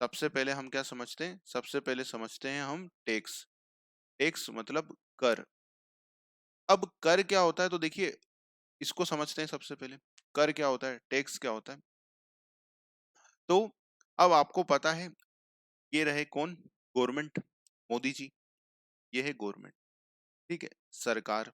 सबसे पहले हम क्या समझते हैं? सबसे पहले समझते हैं हम टैक्स। टैक्स मतलब कर। अब कर क्या होता है, तो देखिए इसको समझते हैं सबसे पहले। कर क्या होता है, टैक्स क्या होता है। तो अब आपको पता है, ये रहे कौन? गवर्नमेंट, मोदी जी। ये है गवर्नमेंट, ठीक है, सरकार।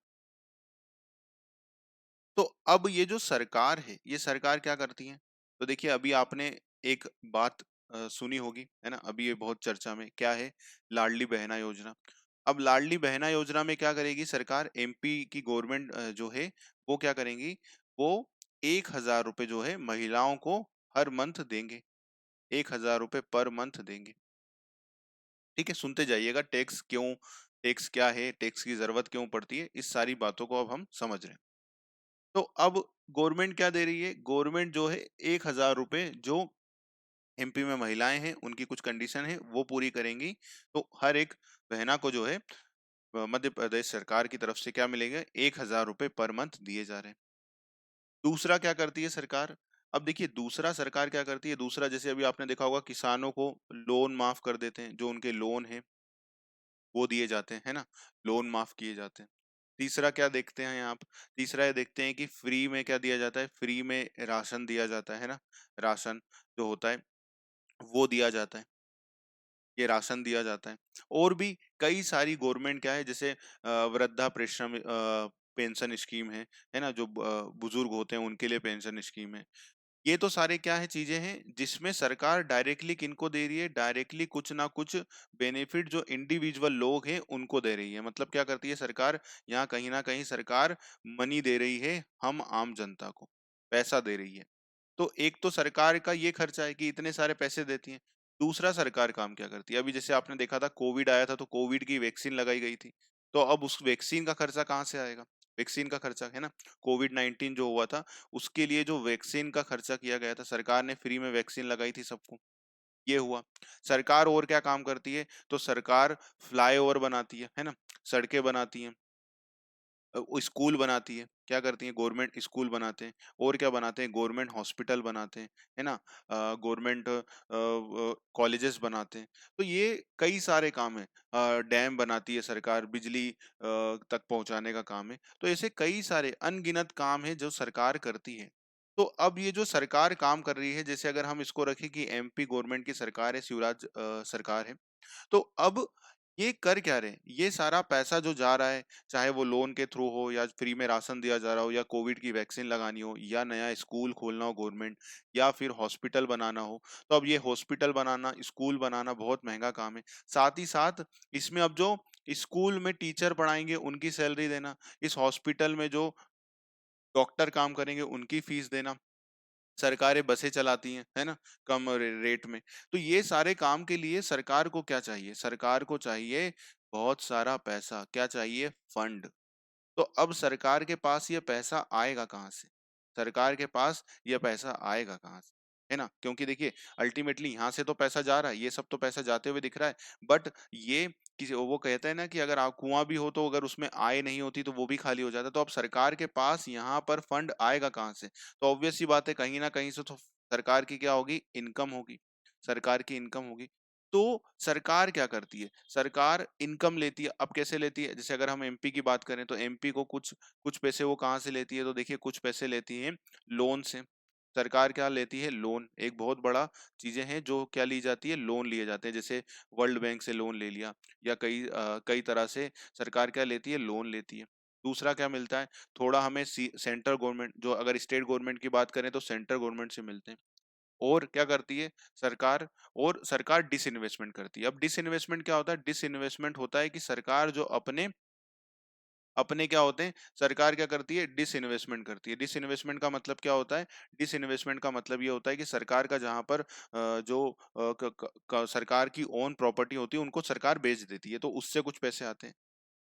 तो अब ये जो सरकार है, ये सरकार क्या करती है? तो देखिए अभी आपने एक बात सुनी होगी, है ना, अभी ये बहुत चर्चा में क्या है, लाडली बहना योजना। अब लाडली बहना योजना में क्या करेगी सरकार? एमपी की गवर्नमेंट जो है वो क्या करेंगी, वो 1,000 रुपए जो है महिलाओं को हर मंथ देंगे। 1,000 रुपए पर मंथ देंगे। ठीक है, सुनते जाइएगा, टैक्स क्यों, टैक्स क्या है, टैक्स की जरूरत क्यों पड़ती है, इस सारी बातों को अब हम समझ रहे हैं। तो अब गवर्नमेंट क्या दे रही है? गवर्नमेंट जो है 1,000 रुपए जो एमपी में महिलाएं हैं उनकी कुछ कंडीशन है वो पूरी करेंगी, तो हर एक बहना को जो है मध्य प्रदेश सरकार की तरफ से क्या मिलेगा? 1,000 रुपए पर मंथ दिए जा रहे हैं। दूसरा क्या करती है सरकार? अब देखिए दूसरा सरकार क्या करती है, दूसरा जैसे अभी आपने देखा होगा किसानों को लोन माफ कर देते हैं, जो उनके लोन है वो दिए जाते हैं, है ना, लोन माफ किए जाते हैं। तीसरा क्या देखते हैं आप? तीसरा ये देखते हैं कि फ्री में क्या दिया जाता है, फ्री में राशन दिया जाता है ना, राशन जो होता है वो दिया जाता है, ये राशन दिया जाता है। और भी कई सारी गवर्नमेंट क्या है, जैसे वृद्धा पेंशन पेंशन स्कीम है ना, जो बुजुर्ग होते हैं उनके लिए पेंशन स्कीम है। ये तो सारे क्या है, चीजें हैं जिसमें सरकार डायरेक्टली किनको दे रही है, डायरेक्टली कुछ ना कुछ बेनिफिट जो इंडिविजुअल लोग हैं उनको दे रही है। मतलब क्या करती है सरकार, यहाँ कहीं ना कहीं सरकार मनी दे रही है, हम आम जनता को पैसा दे रही है। तो एक तो सरकार का ये खर्चा है कि इतने सारे पैसे देती है। दूसरा सरकार काम क्या करती है, अभी जैसे आपने देखा था कोविड आया था तो कोविड की वैक्सीन लगाई गई थी, तो अब उस वैक्सीन का खर्चा कहाँ से आएगा? वैक्सीन का खर्चा है ना, कोविड 19 जो हुआ था उसके लिए जो वैक्सीन का खर्चा किया गया था, सरकार ने फ्री में वैक्सीन लगाई थी सबको, ये हुआ। सरकार और क्या काम करती है, तो सरकार फ्लाईओवर बनाती है ना, सड़कें बनाती है, वो स्कूल बनाती है, क्या करती है, गवर्नमेंट स्कूल बनाते हैं। और क्या बनाते हैं, गवर्नमेंट हॉस्पिटल बनाते हैं, है ना, गवर्नमेंट कॉलेजेस बनाते हैं। तो ये कई सारे काम है। डैम बनाती है सरकार, बिजली तक पहुंचाने का काम है। तो ऐसे कई सारे अनगिनत काम है जो सरकार करती है। तो अब ये जो सरकार काम कर रही है, जैसे अगर हम इसको रखें कि एमपी गवर्नमेंट की सरकार है, शिवराज सरकार है, तो अब ये कर क्या रहे हैं, ये सारा पैसा जो जा रहा है, चाहे वो लोन के थ्रू हो या फ्री में राशन दिया जा रहा हो या कोविड की वैक्सीन लगानी हो या नया स्कूल खोलना हो गवर्नमेंट या फिर हॉस्पिटल बनाना हो, तो अब ये हॉस्पिटल बनाना, स्कूल बनाना बहुत महंगा काम है। साथ ही साथ इसमें अब जो स्कूल में टीचर पढ़ाएंगे उनकी सैलरी देना, इस हॉस्पिटल में जो डॉक्टर काम करेंगे उनकी फीस देना, सरकारें बसें चलाती हैं, है ना, कम रेट में। तो ये सारे काम के लिए सरकार को क्या चाहिए? सरकार को चाहिए बहुत सारा पैसा। क्या चाहिए? फंड। तो अब सरकार के पास ये पैसा आएगा कहाँ से? सरकार के पास ये पैसा आएगा कहाँ से? है ना, क्योंकि देखिए अल्टीमेटली यहाँ से तो पैसा जा रहा है, ये सब तो पैसा जाते हुए दिख रहा है, बट ये किसी वो कहते हैं ना कि अगर आप कुआं भी हो तो अगर उसमें आय नहीं होती तो वो भी खाली हो जाता। तो अब सरकार के पास यहाँ पर फंड आएगा कहाँ से? तो ऑब्वियस सी बात है, कहीं ना कहीं से तो सरकार की क्या होगी? इनकम होगी, सरकार की इनकम होगी। तो सरकार क्या करती है? सरकार इनकम लेती है। अब कैसे लेती है? जैसे अगर हम एमपी की बात करें तो एमपी को कुछ कुछ पैसे वो कहाँ से लेती है, तो देखिए कुछ पैसे लेती है लोन से। सरकार क्या लेती है? लोन। एक बहुत बड़ा चीजें हैं जो क्या ली जाती है, लोन लिए जाते हैं, जैसे वर्ल्ड बैंक से लोन ले लिया या कई तरह से सरकार क्या लेती है? लोन लेती है। दूसरा क्या मिलता है? थोड़ा हमें सेंट्रल गवर्नमेंट, जो अगर स्टेट गवर्नमेंट की बात करें तो सेंट्रल गवर्नमेंट से मिलते हैं। और क्या करती है सरकार? और सरकार डिसइन्वेस्टमेंट करती है। अब डिसइन्वेस्टमेंट क्या होता है? डिसइन्वेस्टमेंट होता है कि सरकार जो अपने अपने क्या होते हैं, सरकार क्या करती है? डिसइन्वेस्टमेंट करती है। डिसइन्वेस्टमेंट का मतलब क्या होता है? डिसइन्वेस्टमेंट का मतलब ये होता है कि सरकार का जहां पर सरकार की ओन प्रॉपर्टी होती है उनको सरकार बेच देती है, तो उससे कुछ पैसे आते हैं।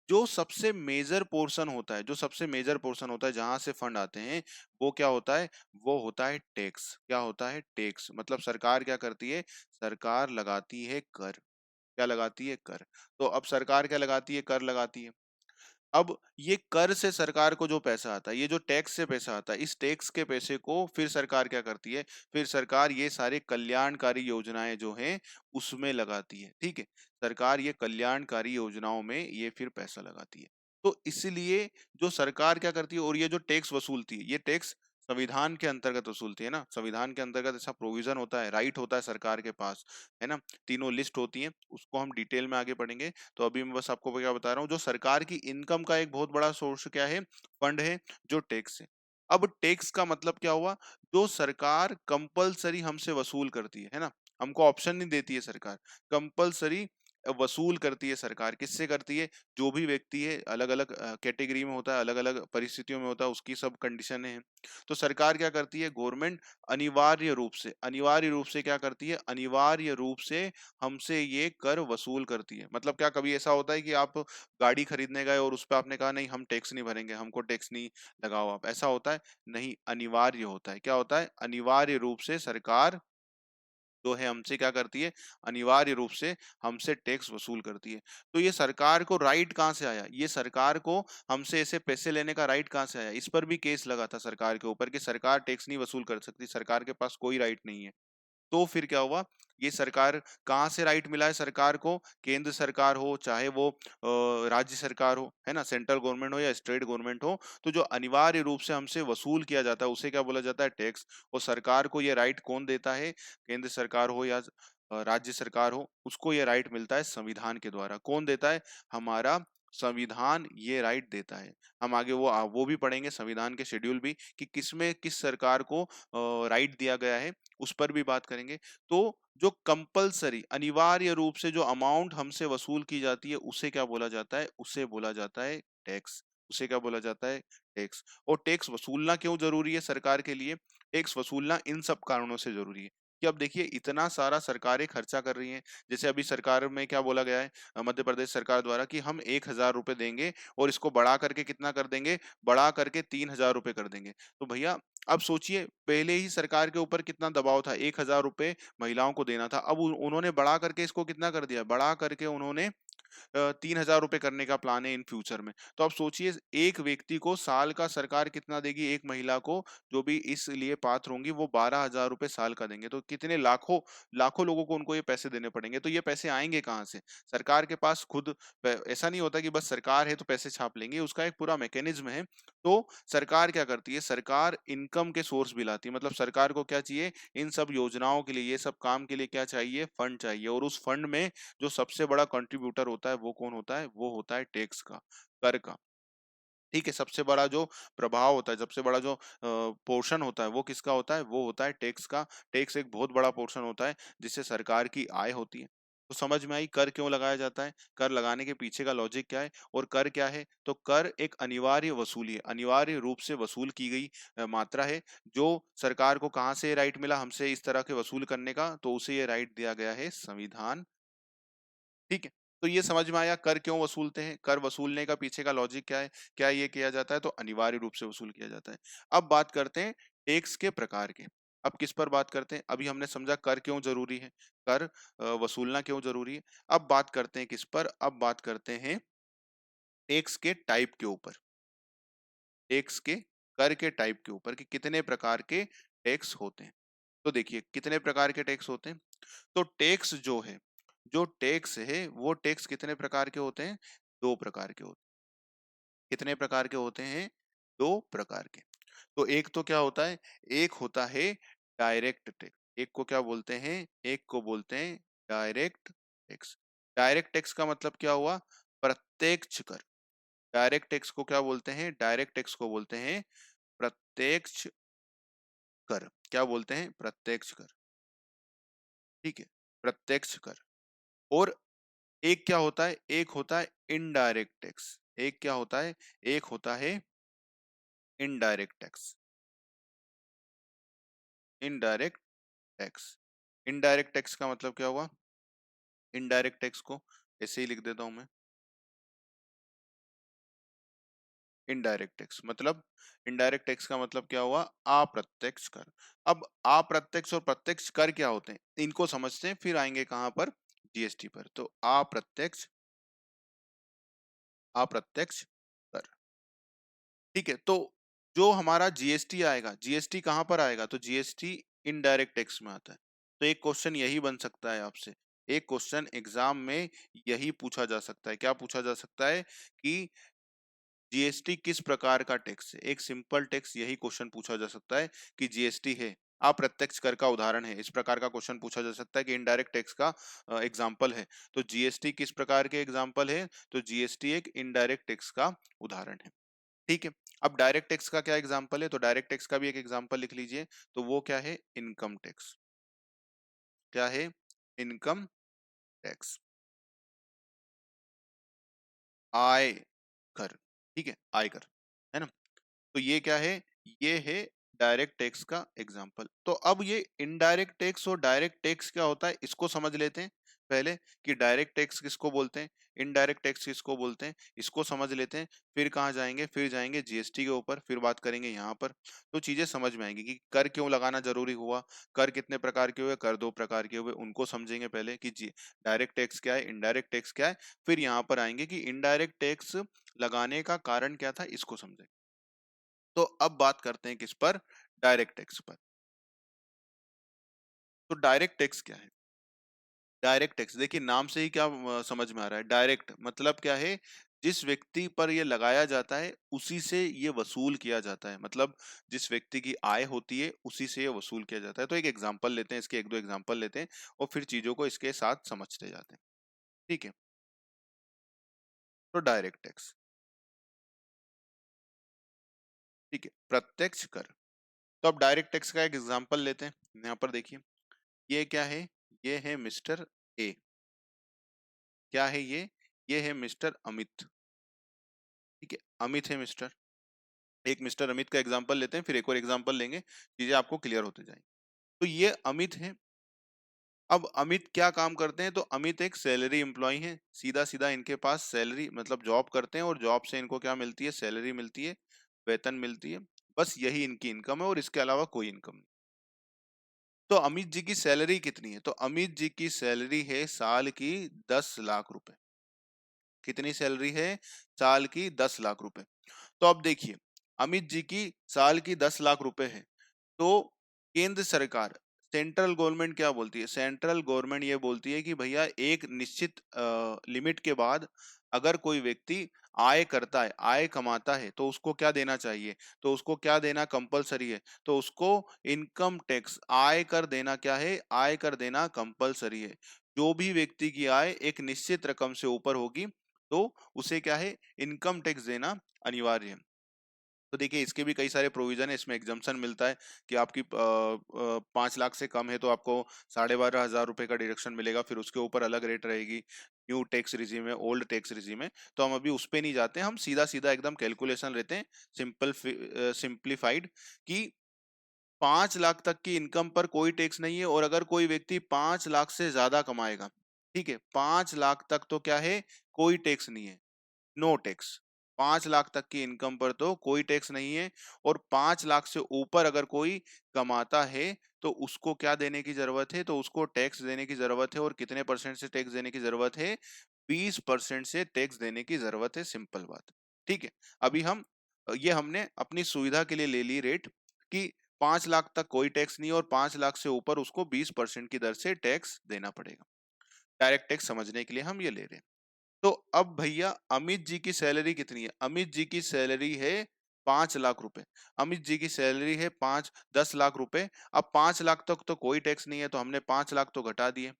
जो सबसे मेजर पोर्शन होता है, जो सबसे मेजर पोर्शन होता है जहां से फंड आते हैं, वो क्या होता है? वो होता है टैक्स। क्या होता है? टैक्स। मतलब सरकार क्या करती है? सरकार लगाती है कर। क्या लगाती है? कर। तो अब सरकार क्या लगाती है? कर लगाती है। अब ये कर से सरकार को जो पैसा आता है, ये जो टैक्स से पैसा आता है, इस टैक्स के पैसे को फिर सरकार क्या करती है, फिर सरकार ये सारे कल्याणकारी योजनाएं जो हैं उसमें लगाती है। ठीक है, सरकार ये कल्याणकारी योजनाओं में ये फिर पैसा लगाती है। तो इसलिए जो सरकार क्या करती है, और ये जो टैक्स वसूलती है, ये टैक्स संविधान के अंतर्गत वसूलती है ना, संविधान के अंतर्गत ऐसा प्रोविजन होता है, राइट होता है सरकार के पास, है ना। तीनों लिस्ट होती है, उसको हम डिटेल में आगे पढ़ेंगे। तो अभी मैं बस आपको क्या बता रहा हूँ, जो सरकार की इनकम का एक बहुत बड़ा सोर्स क्या है, फंड है, जो टैक्स है। अब टैक्स का मतलब क्या हुआ, जो सरकार कंपलसरी हमसे वसूल करती है ना, हमको ऑप्शन नहीं देती है सरकार, कंपलसरी वसूल करती है सरकार। किससे करती है, जो भी व्यक्ति है, अलग अलग कैटेगरी में होता है, अलग अलग परिस्थितियों में होता है, उसकी सब कंडीशन है। तो सरकार क्या करती है, गवर्नमेंट अनिवार्य रूप से क्या करती है, अनिवार्य रूप से हमसे ये कर वसूल करती है। मतलब क्या, कभी ऐसा होता है कि आप गाड़ी खरीदने गए और उस पे आपने कहा नहीं हम टैक्स नहीं भरेंगे, हमको टैक्स नहीं लगाओ आप, ऐसा होता है? नहीं, अनिवार्य होता है। क्या होता है, अनिवार्य रूप से सरकार जो है हमसे क्या करती है, अनिवार्य रूप से हमसे टैक्स वसूल करती है। तो ये सरकार को राइट कहाँ से आया, ये सरकार को हमसे ऐसे पैसे लेने का राइट कहाँ से आया? इस पर भी केस लगा था सरकार के ऊपर कि सरकार टैक्स नहीं वसूल कर सकती, सरकार के पास कोई राइट नहीं है। तो फिर क्या हुआ, ये सरकार कहाँ से राइट मिला है सरकार को, केंद्र सरकार हो चाहे वो राज्य सरकार हो, है ना, सेंट्रल गवर्नमेंट हो या स्टेट गवर्नमेंट हो, तो जो अनिवार्य रूप से हमसे वसूल किया जाता है उसे क्या बोला जाता है, टैक्स। और सरकार को ये राइट कौन देता है, केंद्र सरकार हो या राज्य सरकार हो, उसको ये राइट मिलता है संविधान के द्वारा। कौन देता है, हमारा संविधान ये राइट देता है। हम आगे वो भी पढ़ेंगे, संविधान के शेड्यूल भी, कि किसमें किस सरकार को राइट दिया गया है, उस पर भी बात करेंगे। तो जो कंपलसरी अनिवार्य रूप से जो अमाउंट हमसे वसूल की जाती है उसे क्या बोला जाता है, उसे बोला जाता है टैक्स। उसे क्या बोला जाता है, टैक्स। और टैक्स वसूलना क्यों जरूरी है सरकार के लिए, टैक्स वसूलना इन सब कारणों से जरूरी है कि अब देखिए इतना सारा सरकारें खर्चा कर रही हैं। जैसे अभी सरकार में क्या बोला गया है, मध्य प्रदेश सरकार द्वारा, कि हम 1,000 रुपए देंगे और इसको बढ़ा करके कितना कर देंगे, बढ़ा करके 3,000 रुपए कर देंगे। तो भैया अब सोचिए, पहले ही सरकार के ऊपर कितना दबाव था, 1,000 रुपए महिलाओं को देना था, अब उन्होंने बढ़ा करके इसको कितना कर दिया, बढ़ा करके उन्होंने 3,000 रुपए करने का प्लान है इन फ्यूचर में। तो आप सोचिए, एक व्यक्ति को साल का सरकार कितना देगी, एक महिला को जो भी इसलिए पात्र होंगी वो 12,000 रुपए साल का देंगे। तो कितने लाखों लाखों लोगों को उनको ये पैसे देने पड़ेंगे। तो ये पैसे आएंगे कहाँ से, सरकार के पास खुद ऐसा नहीं होता कि बस सरकार है तो पैसे छाप लेंगे, उसका एक पूरा मैकेनिज्म है। तो सरकार क्या करती है, सरकार इनकम के सोर्स भी लाती है। मतलब सरकार को क्या चाहिए, इन सब योजनाओं के लिए, ये सब काम के लिए क्या चाहिए, फंड चाहिए। और उस फंड में जो सबसे बड़ा कंट्रीब्यूटर होता है वो कौन होता है, वो होता है टैक्स का, कर का। ठीक है, सबसे बड़ा जो प्रभाव होता है, सबसे बड़ा जो पोर्शन होता है वो किसका होता है, वो होता है टैक्स का। टैक्स एक बहुत बड़ा पोर्शन होता है जिससे सरकार की आय होती है। तो समझ में आई कर क्यों लगाया जाता है, कर लगाने के पीछे का लॉजिक क्या है। और कर क्या है, तो कर एक अनिवार्य वसूली है, अनिवार्य रूप से वसूल की गई मात्रा है। जो सरकार को कहाँ से राइट मिला हमसे इस तरह के वसूल करने का, तो उसे ये राइट दिया गया है संविधान। ठीक है, तो ये समझ में आया कर क्यों वसूलते हैं, कर वसूलने का पीछे का लॉजिक क्या है, क्या ये किया जाता है, तो अनिवार्य रूप से वसूल किया जाता है। अब बात करते हैं टैक्स के प्रकार के। अब किस पर बात करते हैं, अभी हमने समझा कर क्यों जरूरी है, कर वसूलना क्यों जरूरी है। अब बात करते हैं किस पर, अब बात करते हैं टैक्स के टाइप के ऊपर, टैक्स के, कर के टाइप के ऊपर, कि कितने प्रकार के टैक्स होते हैं। तो देखिए कितने प्रकार के टैक्स होते हैं। तो टैक्स जो है, जो टैक्स है वो टैक्स कितने प्रकार के होते हैं, दो प्रकार के होते हैं। कितने प्रकार के होते हैं, दो प्रकार के। तो एक तो क्या होता है, एक होता है डायरेक्ट टैक्स। एक को क्या बोलते हैं, एक को बोलते हैं डायरेक्ट टैक्स। डायरेक्ट टैक्स का मतलब क्या हुआ, प्रत्यक्ष कर। डायरेक्ट टैक्स को क्या बोलते हैं, डायरेक्ट टैक्स को बोलते हैं प्रत्यक्ष कर। क्या बोलते हैं, प्रत्यक्ष कर। ठीक है, प्रत्यक्ष कर। और एक क्या होता है, एक होता है इनडायरेक्ट टैक्स। एक क्या होता है, एक होता है indirect tax. Indirect tax, indirect tax का मतलब क्या हुआ, इनडायरेक्ट टैक्स को ऐसे ही लिख देता हूं मैं। इनडायरेक्ट टैक्स मतलब, इनडायरेक्ट टैक्स का मतलब क्या हुआ, अप्रत्यक्ष कर। अब अप्रत्यक्ष और प्रत्यक्ष कर क्या होते हैं, इनको समझते हैं, फिर आएंगे कहां पर, जीएसटी पर। तो अप्रत्यक्ष, अप्रत्यक्ष ठीक है, तो जो हमारा जीएसटी आएगा, जीएसटी कहाँ पर आएगा, तो जीएसटी इनडायरेक्ट टैक्स में आता है। तो एक क्वेश्चन यही बन सकता है आपसे, एक क्वेश्चन एग्जाम में यही पूछा जा सकता है। क्या पूछा जा सकता है कि जीएसटी किस प्रकार का टैक्स है, एक सिंपल टैक्स, यही क्वेश्चन पूछा जा सकता है कि जीएसटी है, अप्रत्यक्ष कर का उदाहरण है, इस प्रकार का क्वेश्चन पूछा जा सकता है कि इनडायरेक्ट टैक्स का एग्जाम्पल है। तो जीएसटी किस प्रकार के एग्जाम्पल है, तो जीएसटी एक इनडायरेक्ट टैक्स का उदाहरण है। ठीक है, अब डायरेक्ट टैक्स का क्या एग्जांपल है, तो डायरेक्ट टैक्स का भी एक एग्जांपल लिख लीजिए। तो वो क्या है, इनकम टैक्स। क्या है, इनकम टैक्स, आय कर। ठीक है, आयकर, है ना। तो ये क्या है, ये है डायरेक्ट टैक्स का एग्जाम्पल। तो अब ये इनडायरेक्ट टैक्स और डायरेक्ट टैक्स क्या होता है, इसको समझ लेते हैं पहले, कि डायरेक्ट टैक्स किसको बोलते हैं, इनडायरेक्ट टैक्स किसको बोलते हैं, इसको समझ लेते हैं। फिर कहाँ जाएंगे, फिर जाएंगे जीएसटी के ऊपर, फिर बात करेंगे यहाँ पर। तो चीजें समझ में आएंगी कि कर क्यों लगाना जरूरी हुआ, कर कितने प्रकार के हुए, कर दो प्रकार के हुए, उनको समझेंगे पहले कि जी डायरेक्ट टैक्स क्या है, इनडायरेक्ट टैक्स क्या है। फिर यहाँ पर आएंगे कि इनडायरेक्ट टैक्स लगाने का कारण क्या था, इसको समझेंगे। तो अब बात करते हैं किस पर, डायरेक्ट टैक्स पर। तो डायरेक्ट टैक्स क्या है, डायरेक्ट टैक्स देखिए नाम से ही क्या समझ में आ रहा है, डायरेक्ट मतलब क्या है, जिस व्यक्ति पर ये लगाया जाता है उसी से ये वसूल किया जाता है। मतलब जिस व्यक्ति की आय होती है उसी से ये वसूल किया जाता है। तो एक एग्जांपल लेते हैं, इसके एक दो एग्जांपल लेते हैं और फिर चीजों को इसके साथ समझते जाते हैं। ठीक है, तो डायरेक्ट टैक्स, ठीक है, प्रत्यक्ष कर। तो अब डायरेक्ट टैक्स का एक एग्जांपल लेते हैं। यहाँ पर देखिए, ये क्या है, ये है मिस्टर ए। क्या है ये है मिस्टर अमित। ठीक है, अमित है मिस्टर, एक मिस्टर अमित का एग्जांपल लेते हैं, फिर एक और एग्जांपल लेंगे, चीजें आपको क्लियर होते जाएंगी। तो ये अमित है। अब अमित क्या काम करते हैं, तो अमित एक सैलरी एम्प्लॉय है, सीधा सीधा इनके पास सैलरी मतलब जॉब करते हैं और जॉब से इनको क्या मिलती है, सैलरी मिलती है, वेतन मिलती है। बस यही इनकी इनकम है और इसके अलावा कोई इनकम नहीं। तो अमित जी की सैलरी कितनी है, तो अमित जी की सैलरी है साल की 10 लाख रुपए। कितनी सैलरी है, साल की 10 लाख रुपए। तो अब देखिए, अमित जी की साल की 10 लाख रुपए है। तो केंद्र सरकार, सेंट्रल गवर्नमेंट क्या बोलती है, सेंट्रल गवर्नमेंट ये बोलती है कि भैया एक निश्चित लिमिट के बाद अगर कोई व्यक्ति आय करता है, आय कमाता है, तो उसको क्या देना चाहिए, तो उसको क्या देना कंपलसरी है, तो उसको इनकम टैक्स, आय कर देना क्या है, आय कर देना कंपलसरी है। जो भी व्यक्ति की आय एक निश्चित रकम से ऊपर होगी तो उसे क्या है, इनकम टैक्स देना अनिवार्य है। तो देखिए इसके भी कई सारे प्रोविजन है, इसमें एग्जाम्पशन मिलता है कि आपकी 5 लाख से कम है तो आपको 12,500 रुपए का डिडक्शन मिलेगा, फिर उसके ऊपर अलग रेट रहेगी। न्यू टैक्स रिजीम है, ओल्ड टैक्स रिजीम है। तो हम अभी उस पे नहीं जाते, हम सीधा सीधा एकदम कैलकुलेशन लेते हैं, सिंपल सिंप्लीफाइड, कि 5 लाख तक की इनकम पर कोई टैक्स नहीं है। और अगर कोई व्यक्ति 5 लाख से ज्यादा कमाएगा, ठीक है, 5 लाख तक तो क्या है, कोई टैक्स नहीं है, नो टैक्स। 5 लाख तक की इनकम पर तो कोई टैक्स नहीं है। और 5 लाख से ऊपर अगर कोई कमाता है तो उसको क्या देने की जरूरत है, तो उसको टैक्स देने की जरूरत है। और कितने परसेंट से टैक्स देने की जरूरत है, 20% से टैक्स देने की जरूरत है, सिंपल बात। ठीक है, अभी हम ये हमने अपनी सुविधा के लिए ले ली रेट कि 5 लाख तक कोई टैक्स नहीं और 5 लाख से ऊपर उसको 20% की दर से टैक्स देना पड़ेगा। डायरेक्ट टैक्स समझने के लिए हम ये ले रहे हैं। तो अब भैया अमित जी की सैलरी कितनी है, अमित जी की सैलरी है 5 लाख रुपए। अमित जी की सैलरी है 10 लाख रुपए। अब 5 लाख तक तो कोई टैक्स नहीं है, तो हमने 5 लाख तो घटा दिए,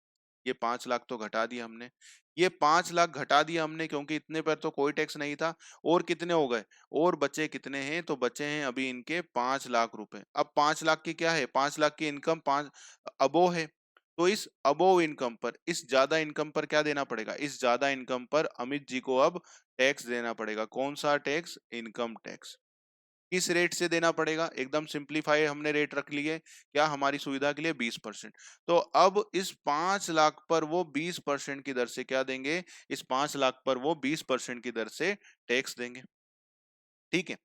ये 5 लाख तो घटा दिया हमने, ये 5 लाख घटा दिया हमने क्योंकि इतने पर तो कोई टैक्स नहीं था। और कितने हो गए, और बचे कितने हैं, तो बचे हैं अभी इनके 5 लाख रुपए। अब 5 लाख की क्या है, 5 लाख की इनकम 5 अबो है। तो इस अबोव इनकम पर, इस ज्यादा इनकम पर क्या देना पड़ेगा, इस ज्यादा इनकम पर अमित जी को अब टैक्स देना पड़ेगा। कौन सा टैक्स, इनकम टैक्स। किस रेट से देना पड़ेगा, एकदम सिंप्लीफाई हमने रेट रख लिए, क्या हमारी सुविधा के लिए 20%। तो अब इस 5 लाख पर वो 20% की दर से क्या देंगे, इस 5 लाख पर वो 20% की दर से टैक्स देंगे। ठीक है,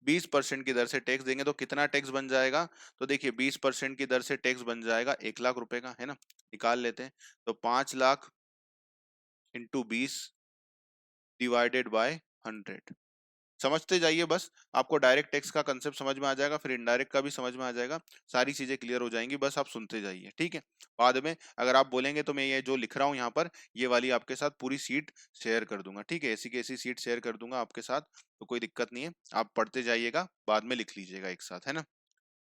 20% की दर से टैक्स देंगे तो कितना टैक्स बन जाएगा, तो देखिए 20% की दर से टैक्स बन जाएगा 1 लाख रुपए का, है ना। निकाल लेते हैं, तो 5 लाख इंटू 20 डिवाइडेड बाय 100, समझते जाइए बस, आपको डायरेक्ट टैक्स का कंसेप्ट समझ में आ जाएगा, फिर इनडायरेक्ट का भी समझ में आ जाएगा, सारी चीजें क्लियर हो जाएंगी, बस आप सुनते जाइए, ठीक है। बाद में अगर आप बोलेंगे तो मैं ये जो लिख रहा हूँ यहाँ पर, ये वाली आपके साथ पूरी सीट शेयर कर दूंगा, ठीक है, ऐसी की ऐसी सीट शेयर कर दूंगा आपके साथ, तो कोई दिक्कत नहीं है, आप पढ़ते जाइएगा, बाद में लिख लीजिएगा एक साथ, है ना।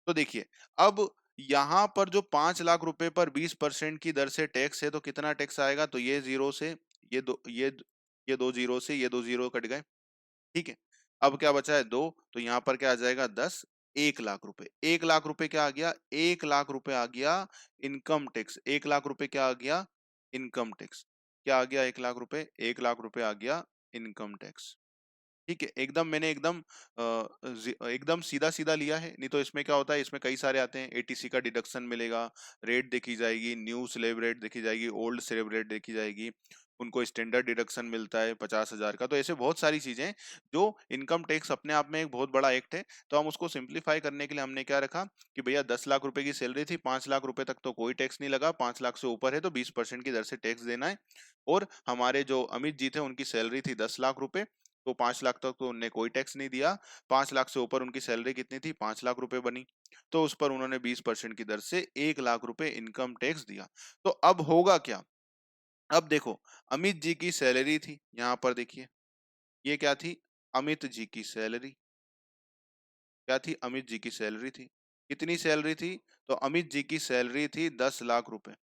तो देखिए, अब यहाँ पर जो 5 लाख रुपए पर 20% की दर से टैक्स है, तो कितना टैक्स आएगा, तो ये जीरो से ये दो जीरो से ये दो जीरो कट गए, ठीक है। अब क्या बचा है, दो, तो यहाँ पर क्या आ जाएगा, 10, 1 लाख रुपए, 1 लाख रुपए क्या आ गया, 1 लाख रुपए आ गया इनकम टैक्स, 1 लाख रुपए क्या आ गया, इनकम टैक्स, क्या आ गया, 1 लाख रुपए, 1 लाख रुपए आ गया इनकम टैक्स, ठीक है। एकदम मैंने एकदम सीधा सीधा लिया है, नहीं तो इसमें क्या होता है, इसमें कई सारे आते हैं, एटीसी का डिडक्शन मिलेगा, रेट देखी जाएगी, न्यू स्लेब रेट देखी जाएगी, ओल्ड स्लेब रेट देखी जाएगी, उनको स्टैंडर्ड डिडक्शन मिलता है 50,000 का, तो ऐसे बहुत सारी चीजें हैं, जो इनकम टैक्स अपने आप में एक बहुत बड़ा एक्ट है। तो हम उसको सिंप्लीफाई करने के लिए हमने क्या रखा कि भैया 10 लाख रुपए की सैलरी थी, 5 लाख रुपए तक तो कोई टैक्स नहीं लगा, 5 लाख से ऊपर है तो 20% की दर से टैक्स देना है। और हमारे जो अमित जी थे उनकी सैलरी थी 10 लाख रुपए, तो 5 लाख तक तो उनने कोई टैक्स नहीं दिया, 5 लाख से ऊपर उनकी सैलरी कितनी थी, 5 लाख रुपए बनी, तो उस पर उन्होंने 20% की दर से 1 लाख रुपए इनकम टैक्स दिया। तो अब होगा क्या, अब देखो, अमित जी की सैलरी थी, यहां पर देखिए, ये क्या थी, अमित जी की सैलरी, क्या थी, अमित जी की सैलरी थी, कितनी सैलरी थी, तो अमित जी की सैलरी थी 10 लाख रुपए,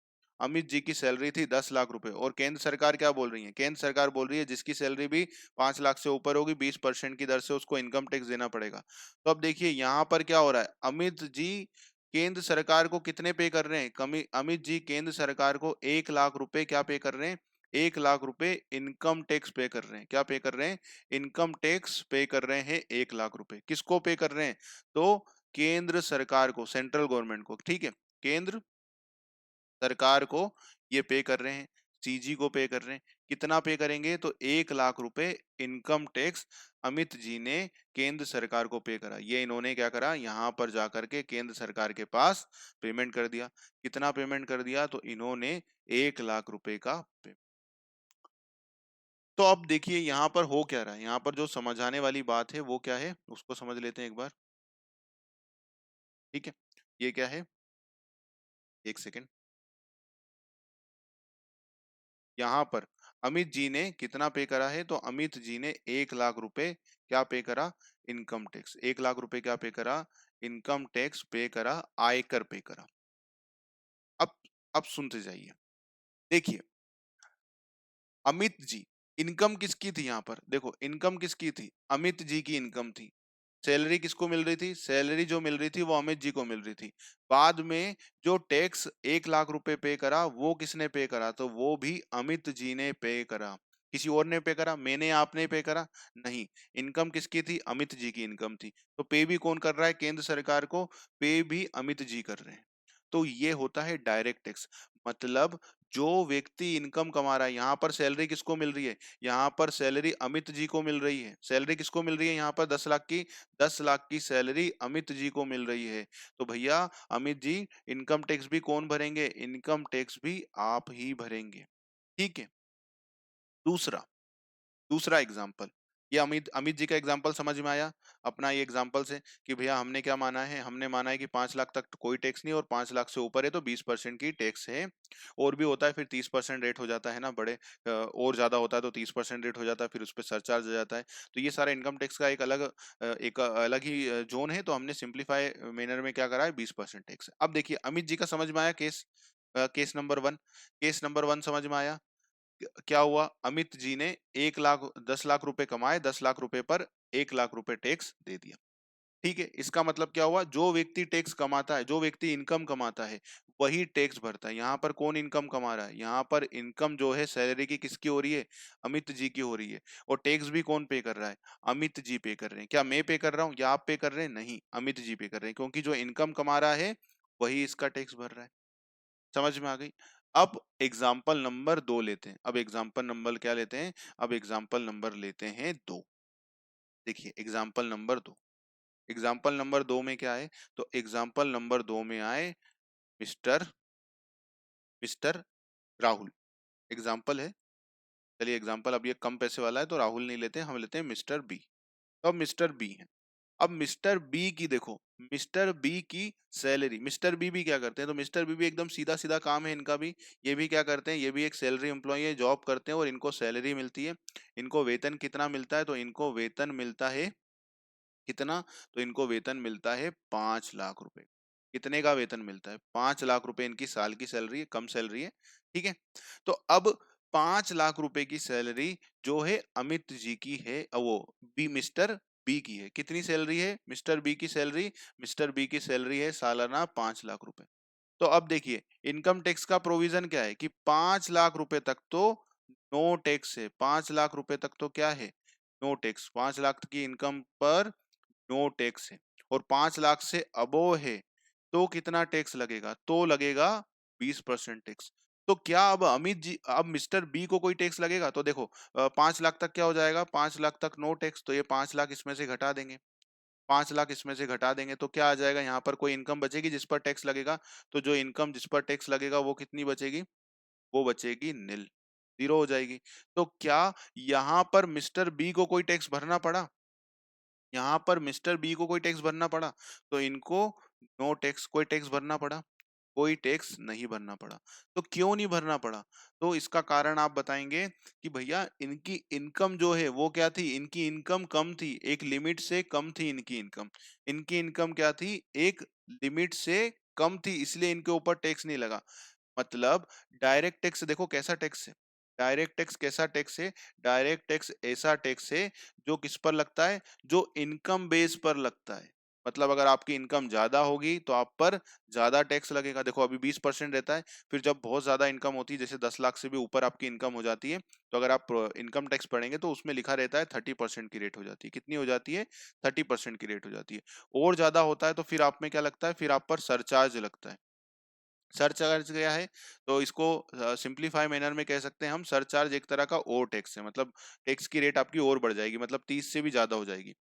अमित जी की सैलरी थी 10 लाख रुपए, और केंद्र सरकार क्या बोल रही है, केंद्र सरकार बोल रही है जिसकी सैलरी भी 5 लाख से ऊपर होगी 20% की दर से उसको इनकम टैक्स देना पड़ेगा। तो अब देखिए यहाँ पर क्या हो रहा है, अमित जी केंद्र सरकार को कितने पे कर रहे हैं, अमित जी केंद्र सरकार को 1 लाख रुपए क्या पे कर रहे हैं, 1 लाख रुपए इनकम टैक्स पे कर रहे हैं, क्या पे कर रहे हैं, इनकम टैक्स पे कर रहे हैं 1 लाख रुपए, किसको पे कर रहे हैं, तो केंद्र सरकार को, सेंट्रल गवर्नमेंट को, ठीक है, केंद्र सरकार को ये पे कर रहे हैं, सीजी को पे कर रहे हैं, कितना पे करेंगे, तो 1 लाख रुपए इनकम टैक्स अमित जी ने केंद्र सरकार को पे करा, ये इन्होंने क्या करा, यहाँ पर जाकर के केंद्र सरकार के पास पेमेंट कर दिया, कितना पेमेंट कर दिया, तो इन्होंने 1 लाख रुपए का पे। तो अब देखिए यहाँ पर हो क्या रहा है, यहाँ पर जो समझाने वाली बात है वो क्या है, उसको समझ लेते हैं एक बार, ठीक है। ये क्या है, एक सेकेंड, यहाँ पर अमित जी ने कितना पे करा है, तो अमित जी ने 1 लाख रुपए क्या पे करा, इनकम टैक्स, 1 लाख रुपए क्या पे करा, इनकम टैक्स पे करा, आयकर पे करा। अब अब सुनते जाइए, देखिए, अमित जी, इनकम किसकी थी, यहाँ पर देखो इनकम किसकी थी, अमित जी की इनकम थी, सैलरी किसको मिल रही थी, सैलरी जो मिल रही थी वो अमित जी को मिल रही थी, बाद में जो टैक्स 1 लाख रुपए पे करा वो किसने पे करा, तो वो भी अमित जी ने पे करा, किसी और ने पे करा, मैंने आपने पे करा, नहीं, इनकम किसकी थी, अमित जी की इनकम थी, तो पे भी कौन कर रहा है, केंद्र सरकार को पे भी अमित जी कर रहे हैं। तो ये होता है डायरेक्ट टैक्स, मतलब जो व्यक्ति इनकम कमा रहा है, यहाँ पर सैलरी किसको मिल रही है, यहाँ पर सैलरी अमित जी को मिल रही है, सैलरी किसको मिल रही है, यहाँ पर 10 लाख की, 10 लाख की सैलरी अमित जी को मिल रही है, तो भैया अमित जी इनकम टैक्स भी कौन भरेंगे, इनकम टैक्स भी आप ही भरेंगे, ठीक है। दूसरा दूसरा एग्जाम्पल, ये अमित अमित जी का एग्जाम्पल समझ में आया अपना, ये एग्जाम्पल से कि भैया हमने क्या माना है, हमने माना है कि 5 लाख तक तो कोई टैक्स नहीं, और 5 लाख से ऊपर है तो 20% की टैक्स है, और भी होता है फिर 30% रेट हो जाता है ना, बड़े और ज्यादा होता है तो 30% रेट हो जाता है, फिर उस पर सरचार्ज हो जाता है, तो ये सारा इनकम टैक्स का एक अलग ही जोन है, तो हमने सिंप्लीफाई मैनर में क्या करा है, 20% टैक्स। अब देखिए अमित जी का समझ में आया case, case number one, case number one समझ में आया, क्या हुआ, अमित जी ने 1 लाख 10 लाख रुपए कमाए, 10 लाख रुपए पर 1 लाख रुपए टैक्स दे दिया, ठीक है। इसका मतलब क्या हुआ, जो व्यक्ति टैक्स कमाता है, जो व्यक्ति इनकम कमाता है वही टैक्स भरता है, यहाँ पर कौन इनकम कमा रहा है, यहाँ पर इनकम जो है सैलरी की किसकी हो रही है, अमित जी की हो रही है, और टैक्स भी कौन पे कर रहा है, अमित जी पे कर रहे हैं, क्या मैं पे कर रहा हूँ या आप पे कर रहे हैं, नहीं, अमित जी पे कर रहे हैं, क्योंकि जो इनकम कमा रहा है वही इसका टैक्स भर रहा है, समझ में आ गई। अब एग्जाम्पल नंबर 2 लेते हैं, अब एग्जाम्पल नंबर क्या लेते हैं, अब एग्जाम्पल नंबर लेते हैं 2, देखिए एग्जाम्पल नंबर 2, एग्जाम्पल नंबर 2 में क्या है, तो एग्जाम्पल नंबर 2 में आए मिस्टर मिस्टर राहुल, एग्जाम्पल है, चलिए एग्जाम्पल अब ये कम पैसे वाला है तो राहुल नहीं लेते हैं, हम लेते हैं मिस्टर बी। तो अब मिस्टर बी है। अब मिस्टर बी की देखो, मिस्टर बी की सैलरी, मिस्टर बी भी क्या करते हैं, तो मिस्टर बी भी एकदम सीधा सीधा काम है इनका भी। ये भी क्या करते हैं, ये भी एक सैलरी एम्प्लॉय है, जॉब करते हैं और इनको सैलरी मिलती है। इनको वेतन कितना मिलता है, तो इनको वेतन मिलता है कितना, तो इनको वेतन मिलता है 5 लाख रुपए। कितने का वेतन मिलता है, 5 लाख रुपए इनकी साल की सैलरी है, कम सैलरी है, ठीक है। तो अब 5 लाख रुपए की सैलरी जो है अमित जी की है, वो बी मिस्टर बी की है। कितनी सैलरी है मिस्टर बी की सैलरी, मिस्टर बी की सैलरी है सालाना 5 लाख रुपए। तो अब देखिए इनकम टैक्स का प्रोविजन क्या है कि 5 लाख रुपए तक तो नो टैक्स है, 5 लाख रुपए तक तो क्या है, नो टैक्स। 5 लाख की इनकम पर नो टैक्स है। और 5 लाख से अबोव है तो कितना टैक्स लगेगा, तो लगेगा 20% टैक्स। तो क्या अब अमित जी, अब मिस्टर बी को कोई टैक्स लगेगा, तो देखो 5 लाख तक क्या हो जाएगा, 5 लाख तक नो टैक्स, तो ये 5 लाख इसमें से घटा देंगे, 5 लाख इसमें से घटा देंगे तो क्या आ जाएगा, यहाँ पर कोई इनकम बचेगी जिस पर टैक्स लगेगा। तो जो इनकम जिस पर टैक्स लगेगा वो कितनी बचेगी, वो बचेगी निल, जीरो हो जाएगी। तो क्या यहाँ पर मिस्टर बी को कोई टैक्स भरना पड़ा, यहाँ पर मिस्टर बी को कोई टैक्स भरना पड़ा, तो इनको नो टैक्स, कोई टैक्स भरना पड़ा, कोई टैक्स नहीं भरना पड़ा। तो क्यों नहीं भरना पड़ा, तो इसका कारण आप बताएंगे कि भैया इनकी इनकम जो है वो क्या थी, इनकी इनकम कम थी, एक लिमिट से कम थी इनकी इनकम। इनकी इनकम क्या थी, एक लिमिट से कम थी, इसलिए इनके ऊपर टैक्स नहीं लगा। मतलब डायरेक्ट टैक्स देखो कैसा टैक्स है, डायरेक्ट टैक्स कैसा टैक्स है, डायरेक्ट टैक्स ऐसा टैक्स है जो किस पर लगता है, जो इनकम बेस पर लगता है। मतलब अगर आपकी इनकम ज्यादा होगी तो आप पर ज्यादा टैक्स लगेगा। देखो अभी 20% रहता है, फिर जब बहुत ज्यादा इनकम होती है, जैसे 10 लाख से भी ऊपर आपकी इनकम हो जाती है, तो अगर आप इनकम टैक्स पढ़ेंगे तो उसमें लिखा रहता है 30% की रेट हो जाती है। कितनी हो जाती है, 30% की रेट हो जाती है। और ज्यादा होता है तो फिर आप में क्या लगता है, फिर आप पर सरचार्ज लगता है। सरचार्ज क्या है, तो इसको सिंप्लीफाई मैनर में कह सकते हैं हम, सरचार्ज एक तरह का और टैक्स है। मतलब टैक्स की रेट आपकी और बढ़ जाएगी, मतलब 30 से भी ज्यादा हो जाएगी।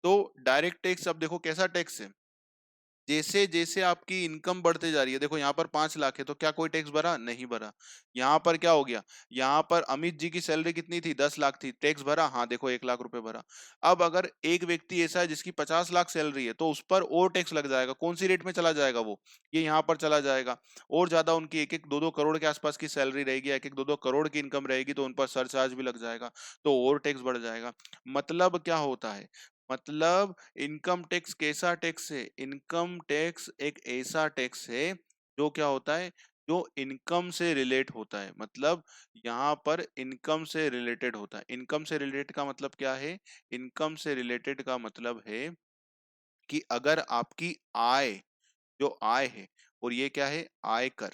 तो डायरेक्ट टैक्स अब देखो कैसा टैक्स है, जैसे जैसे आपकी इनकम बढ़ते जा रही है, देखो यहाँ पर 5 लाख है तो क्या कोई टैक्स भरा, नहीं भरा। यहाँ पर क्या हो गया, यहाँ पर अमित जी की सैलरी कितनी थी, 10 लाख थी, टैक्स भरा, हाँ देखो 1 लाख रुपए भरा। अब अगर एक व्यक्ति ऐसा है जिसकी 50 लाख सैलरी है तो उस पर और टैक्स लग जाएगा, कौन सी रेट में चला जाएगा वो, ये यहाँ पर चला जाएगा। और ज्यादा उनकी एक एक दो दो करोड़ के आसपास की सैलरी रहेगी, एक एक दो दो करोड़ की इनकम रहेगी, तो उन पर सरचार्ज भी लग जाएगा, तो और टैक्स बढ़ जाएगा। मतलब क्या होता है, मतलब इनकम टैक्स कैसा टैक्स है, इनकम टैक्स एक ऐसा टैक्स है जो क्या होता है, जो इनकम से रिलेट होता है। मतलब यहाँ पर इनकम से रिलेटेड होता है। इनकम से रिलेटेड का मतलब क्या है, इनकम से रिलेटेड का मतलब है कि अगर आपकी आय, जो आय है, और ये क्या है, आयकर,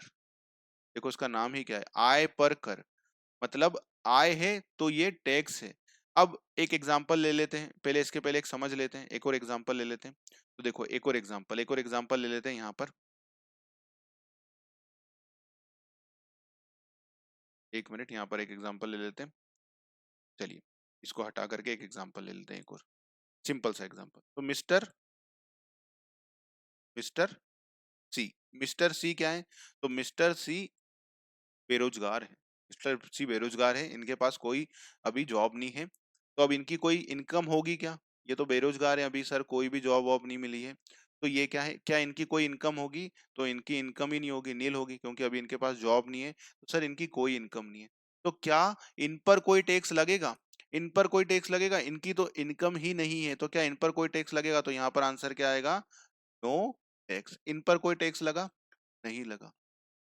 देखो इसका नाम ही क्या है, आय पर कर। मतलब आय है तो ये टैक्स है। अब एक एग्जांपल ले लेते हैं, पहले इसके पहले एक समझ लेते हैं, एक और एग्जांपल ले लेते हैं। तो देखो एक और एग्जांपल ले लेते हैं यहाँ पर। एक मिनट, यहाँ पर एक एग्जांपल ले लेते हैं। चलिए इसको हटा करके एक एग्जांपल ले लेते हैं, एक और सिंपल सा एग्जांपल। तो मिस्टर मिस्टर सी, मिस्टर सी क्या है, तो मिस्टर सी बेरोजगार है। मिस्टर सी बेरोजगार है, इनके पास कोई अभी जॉब नहीं है। तो अब इनकी कोई इनकम होगी क्या, ये तो बेरोजगार है अभी, सर कोई भी जॉब वॉब नहीं मिली है। तो ये क्या है, क्या इनकी कोई इनकम होगी, तो इनकी इनकम ही नहीं होगी, नील होगी, क्योंकि अभी इनके पास जॉब नहीं है, तो सर इनकी कोई इनकम नहीं है। तो क्या इन पर कोई टैक्स लगेगा, इन पर कोई टैक्स लगेगा, इनकी तो इनकम ही नहीं है, तो क्या इन पर कोई टैक्स लगेगा, तो यहाँ पर आंसर क्या आएगा, नो टैक्स। इन पर कोई टैक्स लगा, नहीं लगा।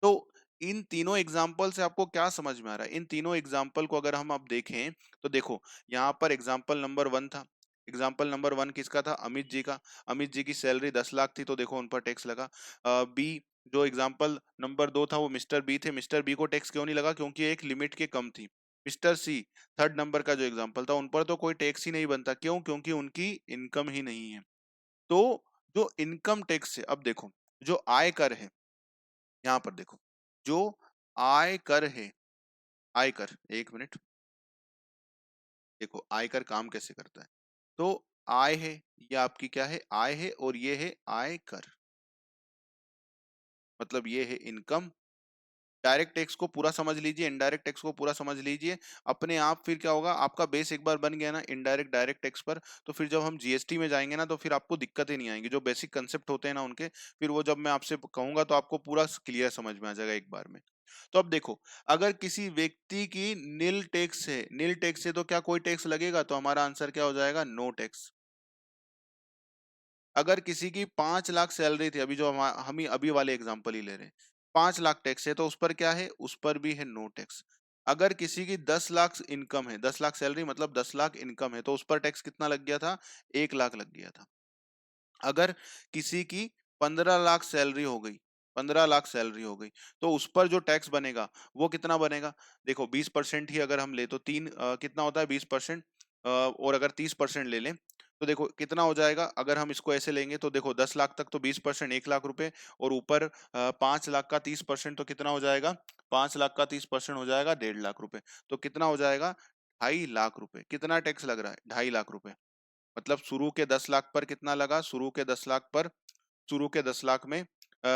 तो इन तीनों एग्जाम्पल से आपको क्या समझ में आ रहा है, इन तीनों एग्जाम्पल को अगर हम अब देखें तो देखो यहाँ पर एग्जाम्पल नंबर 1 था, एग्जाम्पल नंबर 1 किसका था, अमित जी का। अमित जी की सैलरी 10 लाख थी तो देखो उन पर टैक्स लगा। बी, जो एग्जाम्पल नंबर 2 था वो मिस्टर बी थे, मिस्टर बी को टैक्स क्यों नहीं लगा, क्योंकि एक लिमिट के कम थी। मिस्टर सी, थर्ड नंबर का जो एग्जाम्पल था, उन पर तो कोई टैक्स ही नहीं बनता, क्यों, क्योंकि उनकी इनकम ही नहीं है। तो जो इनकम टैक्स है, अब देखो जो आय कर है, यहाँ पर देखो जो आयकर है, आयकर, एक मिनट, देखो आयकर काम कैसे करता है। तो आय है, ये आपकी क्या है, आय है, और ये है आयकर, मतलब ये है इनकम। डायरेक्ट टैक्स को पूरा समझ लीजिए, इनडायरेक्ट टैक्स को पूरा समझ लीजिए, अपने आप फिर क्या होगा, आपका बेस एक बार बन गया ना इनडायरेक्ट डायरेक्ट टैक्स पर, तो फिर जब हम जीएसटी में जाएंगे ना तो फिर आपको दिक्कतें नहीं आएंगी, जो बेसिक कंसेप्ट होते हैं ना उनके, फिर वो जब मैं आपसे कहूंगा तो आपको पूरा क्लियर समझ में आ जाएगा एक बार में। तो अब देखो, अगर किसी व्यक्ति की नील टैक्स है तो क्या कोई टैक्स लगेगा, तो हमारा आंसर क्या हो जाएगा, नो टैक्स। अगर किसी की 5 लाख सैलरी थी, अभी जो हम ही अभी वाले एग्जांपल ही ले रहे हैं, 5 लाख टैक्स है तो उस पर क्या है, उस पर भी है नो टैक्स। अगर किसी की 10 लाख इनकम है, 10 लाख सैलरी मतलब 10 लाख इनकम है, तो उस पर टैक्स कितना लग गया था, 1 लाख लग गया था। अगर किसी की 15 लाख सैलरी हो गई, 15 लाख सैलरी हो गई, तो उस पर जो टैक्स बनेगा वो कितना बनेगा, देखो 20% ही अगर हम ले तो कितना होता है 20%, और अगर 30% ले लें तो देखो कितना हो जाएगा, अगर हम इसको ऐसे लेंगे तो देखो 10 लाख तक तो 20% 1 लाख रुपए, और ऊपर 5 लाख का 30% तो कितना हो जाएगा, 5 लाख का 30% हो जाएगा 1.5 लाख रुपए, तो कितना हो जाएगा, 2.5 लाख रुपए। कितना टैक्स लग रहा है, 2.5 लाख रुपए। मतलब शुरू के 10 लाख पर कितना लगा, शुरू के 10 लाख में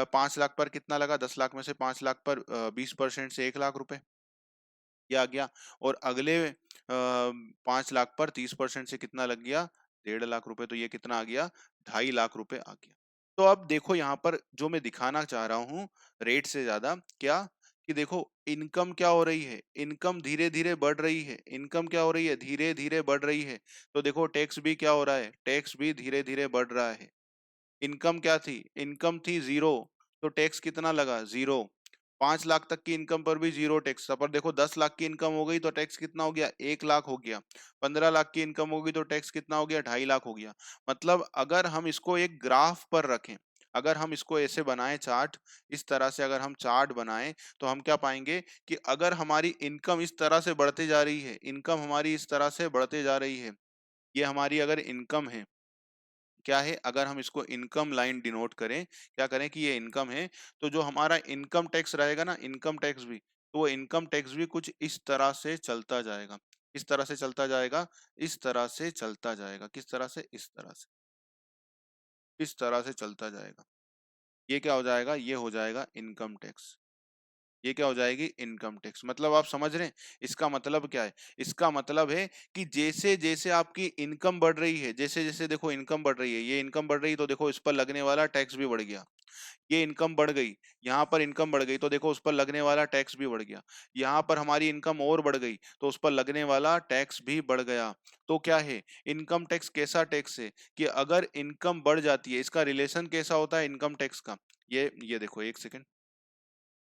5 लाख पर कितना लगा, 10 लाख में से 5 लाख पर 20% से 1 लाख रुपए, ये आ गया। और अगले 5 लाख पर 30% से कितना लग गया, 1.5 लाख रुपए, तो ये कितना आ गया, 2.5 लाख रुपए आ गया। तो अब देखो यहाँ पर जो मैं दिखाना चाह रहा हूँ, रेट से ज्यादा क्या, कि देखो इनकम क्या हो रही है, इनकम धीरे धीरे बढ़ रही है, इनकम क्या हो रही है, धीरे धीरे बढ़ रही है। तो देखो टैक्स भी क्या हो रहा है, टैक्स भी धीरे धीरे बढ़ रहा है। इनकम क्या थी, इनकम थी 0, तो टैक्स कितना लगा, 0। 5 लाख तक की इनकम पर भी 0 टैक्स, पर देखो 10 लाख की इनकम हो गई तो टैक्स कितना हो गया, 1 लाख हो गया। 15 लाख की इनकम होगी तो टैक्स कितना हो गया, 2.5 लाख हो गया। मतलब अगर हम इसको एक ग्राफ पर रखें, अगर हम इसको ऐसे बनाएं चार्ट, इस तरह से अगर हम चार्ट बनाएं, तो हम क्या पाएंगे कि अगर हमारी इनकम इस तरह से बढ़ती जा रही है, इनकम हमारी इस तरह से बढ़ते जा रही है, ये हमारी अगर इनकम है, क्या है, अगर हम इसको इनकम लाइन डिनोट करें, क्या करें कि ये इनकम है, तो जो हमारा इनकम टैक्स रहेगा ना, इनकम टैक्स भी, तो वो इनकम टैक्स भी कुछ इस तरह से चलता जाएगा, इस तरह से चलता जाएगा, इस तरह से चलता जाएगा, किस तरह से, इस तरह से, इस तरह से चलता जाएगा। ये क्या हो जाएगा, ये हो जाएगा इनकम टैक्स। ये क्या हो जाएगी, इनकम टैक्स। मतलब आप समझ रहे हैं इसका मतलब क्या है, इसका मतलब है कि जैसे जैसे आपकी इनकम बढ़ रही है, जैसे जैसे देखो इनकम बढ़ रही है, ये इनकम बढ़ रही है तो देखो इस पर लगने वाला टैक्स भी बढ़ गया। ये इनकम बढ़ गई, यहाँ पर इनकम बढ़ गई तो देखो उस पर लगने वाला टैक्स भी बढ़ गया। यहाँ पर हमारी इनकम और बढ़ गई तो उस पर लगने वाला टैक्स भी बढ़ गया। तो क्या है, इनकम टैक्स कैसा टैक्स है, कि अगर इनकम बढ़ जाती है, इसका रिलेशन कैसा होता है इनकम टैक्स का, ये देखो एक सेकेंड,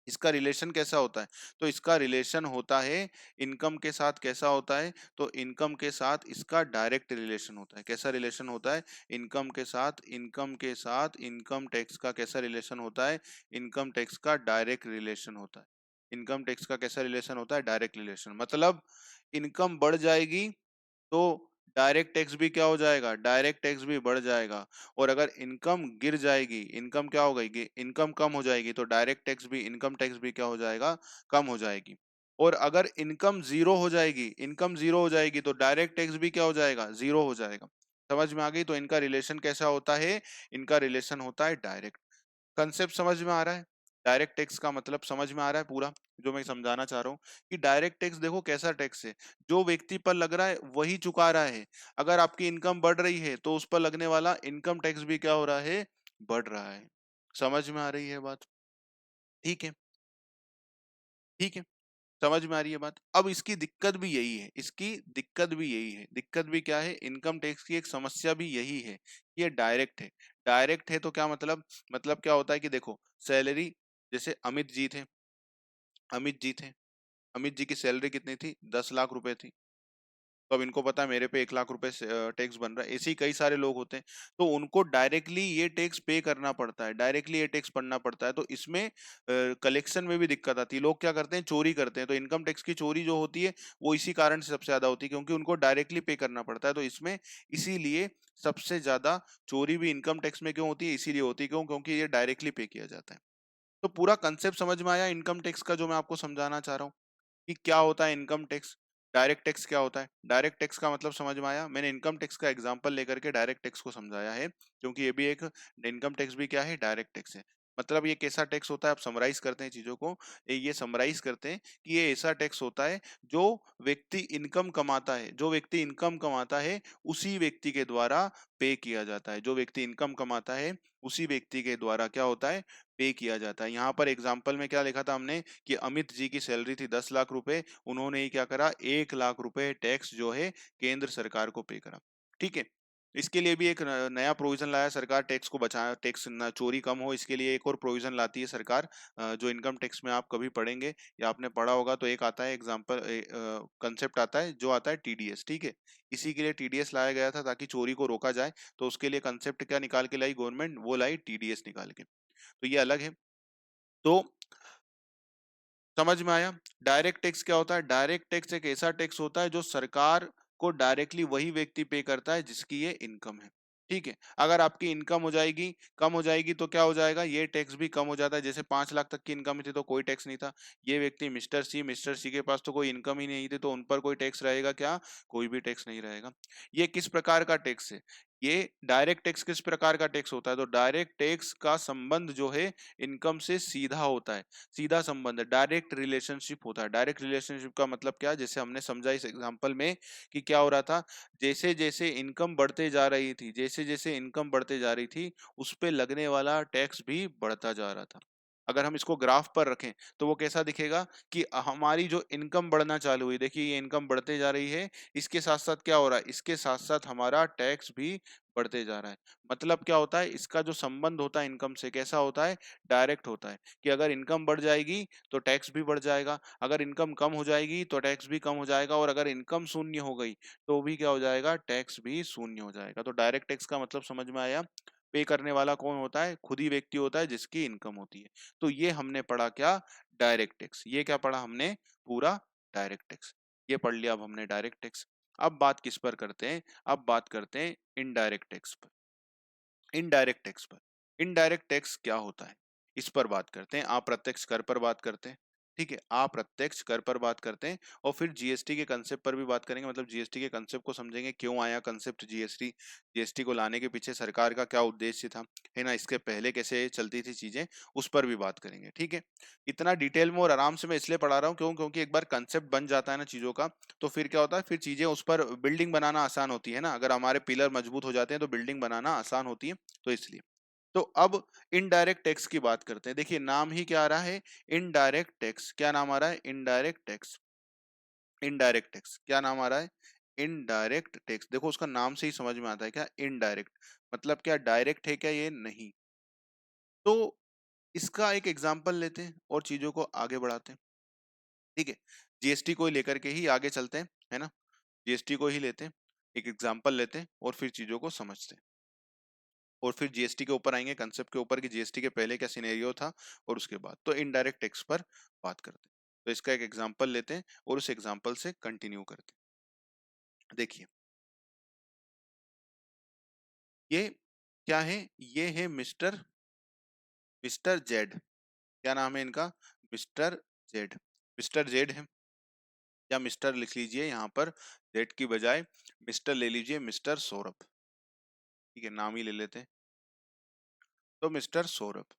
इसका रिलेशन कैसा होता है, तो इसका रिलेशन होता है इनकम के साथ, कैसा होता है, तो इनकम के साथ इसका डायरेक्ट रिलेशन होता है। कैसा रिलेशन होता है, इनकम के साथ, इनकम के साथ इनकम टैक्स का कैसा रिलेशन होता है, इनकम टैक्स का डायरेक्ट रिलेशन होता है। इनकम टैक्स का कैसा रिलेशन होता है, डायरेक्ट रिलेशन। मतलब इनकम बढ़ जाएगी तो डायरेक्ट टैक्स भी क्या हो जाएगा, डायरेक्ट टैक्स भी बढ़ जाएगा। और अगर इनकम गिर जाएगी, इनकम क्या हो गई, इनकम कम हो जाएगी, तो डायरेक्ट टैक्स भी, इनकम टैक्स भी क्या हो जाएगा, कम हो जाएगी। और अगर इनकम जीरो हो जाएगी, इनकम जीरो हो जाएगी, तो डायरेक्ट टैक्स भी क्या हो जाएगा, जीरो हो जाएगा। समझ में आ गई, तो इनका रिलेशन कैसा होता है, इनका रिलेशन होता है डायरेक्ट। कंसेप्ट समझ में आ रहा है, डायरेक्ट टैक्स का मतलब समझ में आ रहा है पूरा, जो मैं समझाना चाह रहा हूँ, कि डायरेक्ट टैक्स देखो कैसा टैक्स है, जो व्यक्ति पर लग रहा है वही चुका रहा है। अगर आपकी इनकम बढ़ रही है तो उस पर लगने वाला इनकम टैक्स भी क्या हो रहा है, बढ़ रहा है। समझ में आ रही है बात, ठीक है, ठीक है, समझ में आ रही है बात। अब इसकी दिक्कत भी यही है, इसकी दिक्कत भी यही है, दिक्कत भी क्या है, इनकम टैक्स की एक समस्या भी यही है, ये डायरेक्ट है। डायरेक्ट है तो क्या मतलब क्या होता है कि देखो सैलरी, जैसे अमित जी थे, अमित जी की सैलरी कितनी थी, 10 लाख रुपए थी। तो अब इनको पता है मेरे पे 1 लाख रुपए टैक्स बन रहा है, ऐसे ही कई सारे लोग होते हैं, तो उनको डायरेक्टली ये टैक्स पे करना पड़ता है, डायरेक्टली ये टैक्स पड़ना पड़ता है। तो इसमें कलेक्शन में भी दिक्कत आती है, लोग क्या करते हैं, चोरी करते हैं। तो इनकम टैक्स की चोरी जो होती है वो इसी कारण से सबसे ज्यादा होती है, क्योंकि उनको डायरेक्टली पे करना पड़ता है। तो इसमें इसीलिए सबसे ज्यादा चोरी भी इनकम टैक्स में क्यों होती है, इसीलिए होती है, क्योंकि ये डायरेक्टली पे किया जाता है। तो पूरा कंसेप्ट समझ में आया इनकम टैक्स का, जो मैं आपको समझाना चाह रहा हूँ कि क्या होता है इनकम टैक्स, डायरेक्ट टैक्स क्या होता है। डायरेक्ट टैक्स का मतलब समझ में आया, मैंने इनकम टैक्स का एग्जांपल लेकर के डायरेक्ट टैक्स को समझाया है, क्योंकि ये भी एक, इनकम टैक्स भी क्या है, डायरेक्ट टैक्स है। मतलब ये कैसा टैक्स होता है, आप समराइज करते हैं चीजों को, ये समराइज करते हैं कि ये ऐसा टैक्स होता है जो व्यक्ति इनकम कमाता है, जो व्यक्ति इनकम कमाता है उसी व्यक्ति के द्वारा पे किया जाता है, जो व्यक्ति इनकम कमाता है उसी व्यक्ति के द्वारा क्या होता है, पे किया जाता है। यहाँ पर एग्जाम्पल में क्या लिखा था हमने कि अमित जी की सैलरी थी 10 लाख रुपए, उन्होंने ही क्या करा, 1 लाख रुपए टैक्स जो है केंद्र सरकार को पे करा। ठीक है, इसके लिए भी एक नया प्रोविजन लाया सरकार, टैक्स को बचा, टैक्स न चोरी कम हो, इसके लिए एक और प्रोविजन लाती है सरकार, जो इनकम टैक्स में आप कभी पढ़ेंगे या आपने पढ़ा होगा, तो एक आता है एग्जांपल, कंसेप्ट आता है जो आता है टीडीएस। ठीक है, इसी के लिए टीडीएस लाया गया था ताकि चोरी को रोका जाए, तो उसके लिए कंसेप्ट क्या निकाल के लाई गवर्नमेंट, वो लाई टीडीएस निकाल के। तो ये अलग है। तो समझ में आया। डायरेक्ट टैक्स क्या होता है, डायरेक्ट टैक्स एक ऐसा टैक्स होता है जो सरकार को डायरेक्टली वही व्यक्ति पे करता है जिसकी ये इनकम है। ठीक है, अगर आपकी इनकम हो जाएगी, कम हो जाएगी, तो क्या हो जाएगा, ये टैक्स भी कम हो जाता है। जैसे 5 लाख तक की इनकम थी तो कोई टैक्स नहीं था, ये व्यक्ति मिस्टर सी के पास तो कोई इनकम ही नहीं थी, तो उन पर कोई टैक्स रहेगा क्या, कोई भी टैक्स नहीं रहेगा। ये किस प्रकार का टैक्स है, ये डायरेक्ट टैक्स किस प्रकार का टैक्स होता है, तो डायरेक्ट टैक्स का संबंध जो है इनकम से सीधा होता है, सीधा संबंध है, डायरेक्ट रिलेशनशिप होता है। डायरेक्ट रिलेशनशिप का मतलब क्या, जैसे हमने समझा इस एग्जांपल में कि क्या हो रहा था, जैसे जैसे इनकम बढ़ते जा रही थी, जैसे जैसे इनकम बढ़ते जा रही थी, उस पे लगने वाला टैक्स भी बढ़ता जा रहा था। अगर हम इसको ग्राफ पर रखें तो वो कैसा दिखेगा कि हमारी जो इनकम बढ़ना चालू हुई, देखिए ये इनकम बढ़ते जा रही है, इसके साथ साथ क्या हो रहा है, इसके साथ साथ हमारा टैक्स भी बढ़ते जा रहा है। मतलब क्या होता है, इसका जो संबंध होता है इनकम से कैसा होता है, डायरेक्ट होता है, कि अगर इनकम बढ़ जाएगी तो टैक्स भी बढ़ जाएगा, अगर इनकम कम हो जाएगी तो टैक्स भी कम हो जाएगा, और अगर इनकम शून्य हो गई तो भी क्या हो जाएगा, टैक्स भी शून्य हो जाएगा। तो डायरेक्ट टैक्स का मतलब समझ में आया, पे करने वाला कौन होता है, खुद ही व्यक्ति होता है जिसकी इनकम होती है। तो ये हमने पढ़ा क्या, डायरेक्ट टैक्स। ये क्या पढ़ा हमने, पूरा डायरेक्ट टैक्स, ये पढ़ लिया अब हमने डायरेक्ट टैक्स। अब बात किस पर करते हैं, अब बात करते हैं इनडायरेक्ट टैक्स पर। इनडायरेक्ट टैक्स पर, इनडायरेक्ट टैक्स क्या होता है, इस पर बात करते हैं। अप्रत्यक्ष कर पर बात करते हैं। ठीक है, अप्रत्यक्ष कर पर बात करते हैं, और फिर जीएसटी के कंसेप्ट पर भी बात करेंगे, मतलब जीएसटी के कंसेप्ट को समझेंगे, क्यों आया कंसेप्ट जीएसटी, जीएसटी को लाने के पीछे सरकार का क्या उद्देश्य था, है ना, इसके पहले कैसे चलती थी चीजें, उस पर भी बात करेंगे। ठीक है, इतना डिटेल में और आराम से मैं इसलिए पढ़ा रहा हूँ क्योंकि एक बार कंसेप्ट बन जाता है ना चीजों का, तो फिर क्या होता है, फिर चीजें उस पर बिल्डिंग बनाना आसान होती है ना, अगर हमारे पिलर मजबूत हो जाते हैं तो बिल्डिंग बनाना आसान होती है, तो इसलिए। तो अब इनडायरेक्ट टैक्स की बात करते हैं। देखिए नाम ही क्या आ रहा है, इनडायरेक्ट टैक्स, क्या नाम आ रहा है, इनडायरेक्ट टैक्स। इनडायरेक्ट टैक्स क्या नाम आ रहा है, इनडायरेक्ट टैक्स। देखो उसका नाम से ही समझ में आता है क्या, इनडायरेक्ट, मतलब क्या डायरेक्ट है क्या, ये नहीं। तो इसका एक एग्जांपल लेते हैं और चीजों को आगे बढ़ाते हैं। ठीक है, जीएसटी को लेकर के ही आगे चलते हैं, है ना, जीएसटी को ही लेते हैं, एक एग्जांपल लेते हैं और फिर चीजों को समझते हैं, और फिर जीएसटी के ऊपर आएंगे, कंसेप्ट के ऊपर कि जीएसटी के पहले क्या सिनेरियो था, और उसके बाद तो इनडायरेक्ट टैक्स पर बात करते हैं। तो इसका एक एग्जांपल लेते हैं और उस एग्जांपल से कंटिन्यू करते हैं। देखिए ये क्या है, ये है मिस्टर, मिस्टर जेड, क्या नाम है इनका, मिस्टर जेड, मिस्टर जेड है, या मिस्टर लिख लीजिए यहाँ पर, जेड की बजाय मिस्टर ले लीजिए, मिस्टर सौरभ। ठीक है, नाम ही ले लेते हैं, तो मिस्टर सौरभ।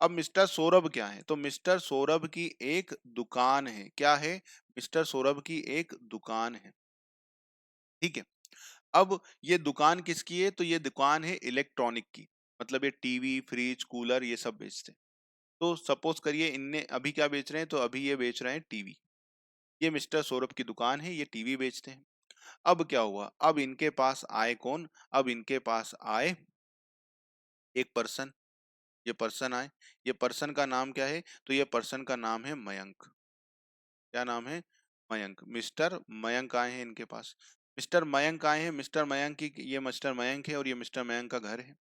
अब मिस्टर सौरभ क्या है, तो मिस्टर सौरभ की एक दुकान है, क्या है, मिस्टर सौरभ की एक दुकान है। ठीक है, अब ये दुकान किसकी है, तो ये दुकान है इलेक्ट्रॉनिक की, मतलब ये टीवी फ्रिज कूलर ये सब बेचते हैं। तो सपोज करिए इनने अभी क्या बेच रहे हैं, तो अभी ये बेच रहे हैं टीवी, ये मिस्टर सौरभ की दुकान है, ये टीवी बेचते हैं। अब क्या हुआ, अब इनके पास आए कौन, अब इनके पास आए एक पर्सन, ये पर्सन आए, ये पर्सन का नाम क्या है, तो ये पर्सन का नाम है मयंक। क्या नाम है, मयंक, मिस्टर मयंक आए हैं इनके पास, मिस्टर मयंक आए हैं, मिस्टर मयंक की, ये मिस्टर मयंक है और ये मिस्टर मयंक का घर है।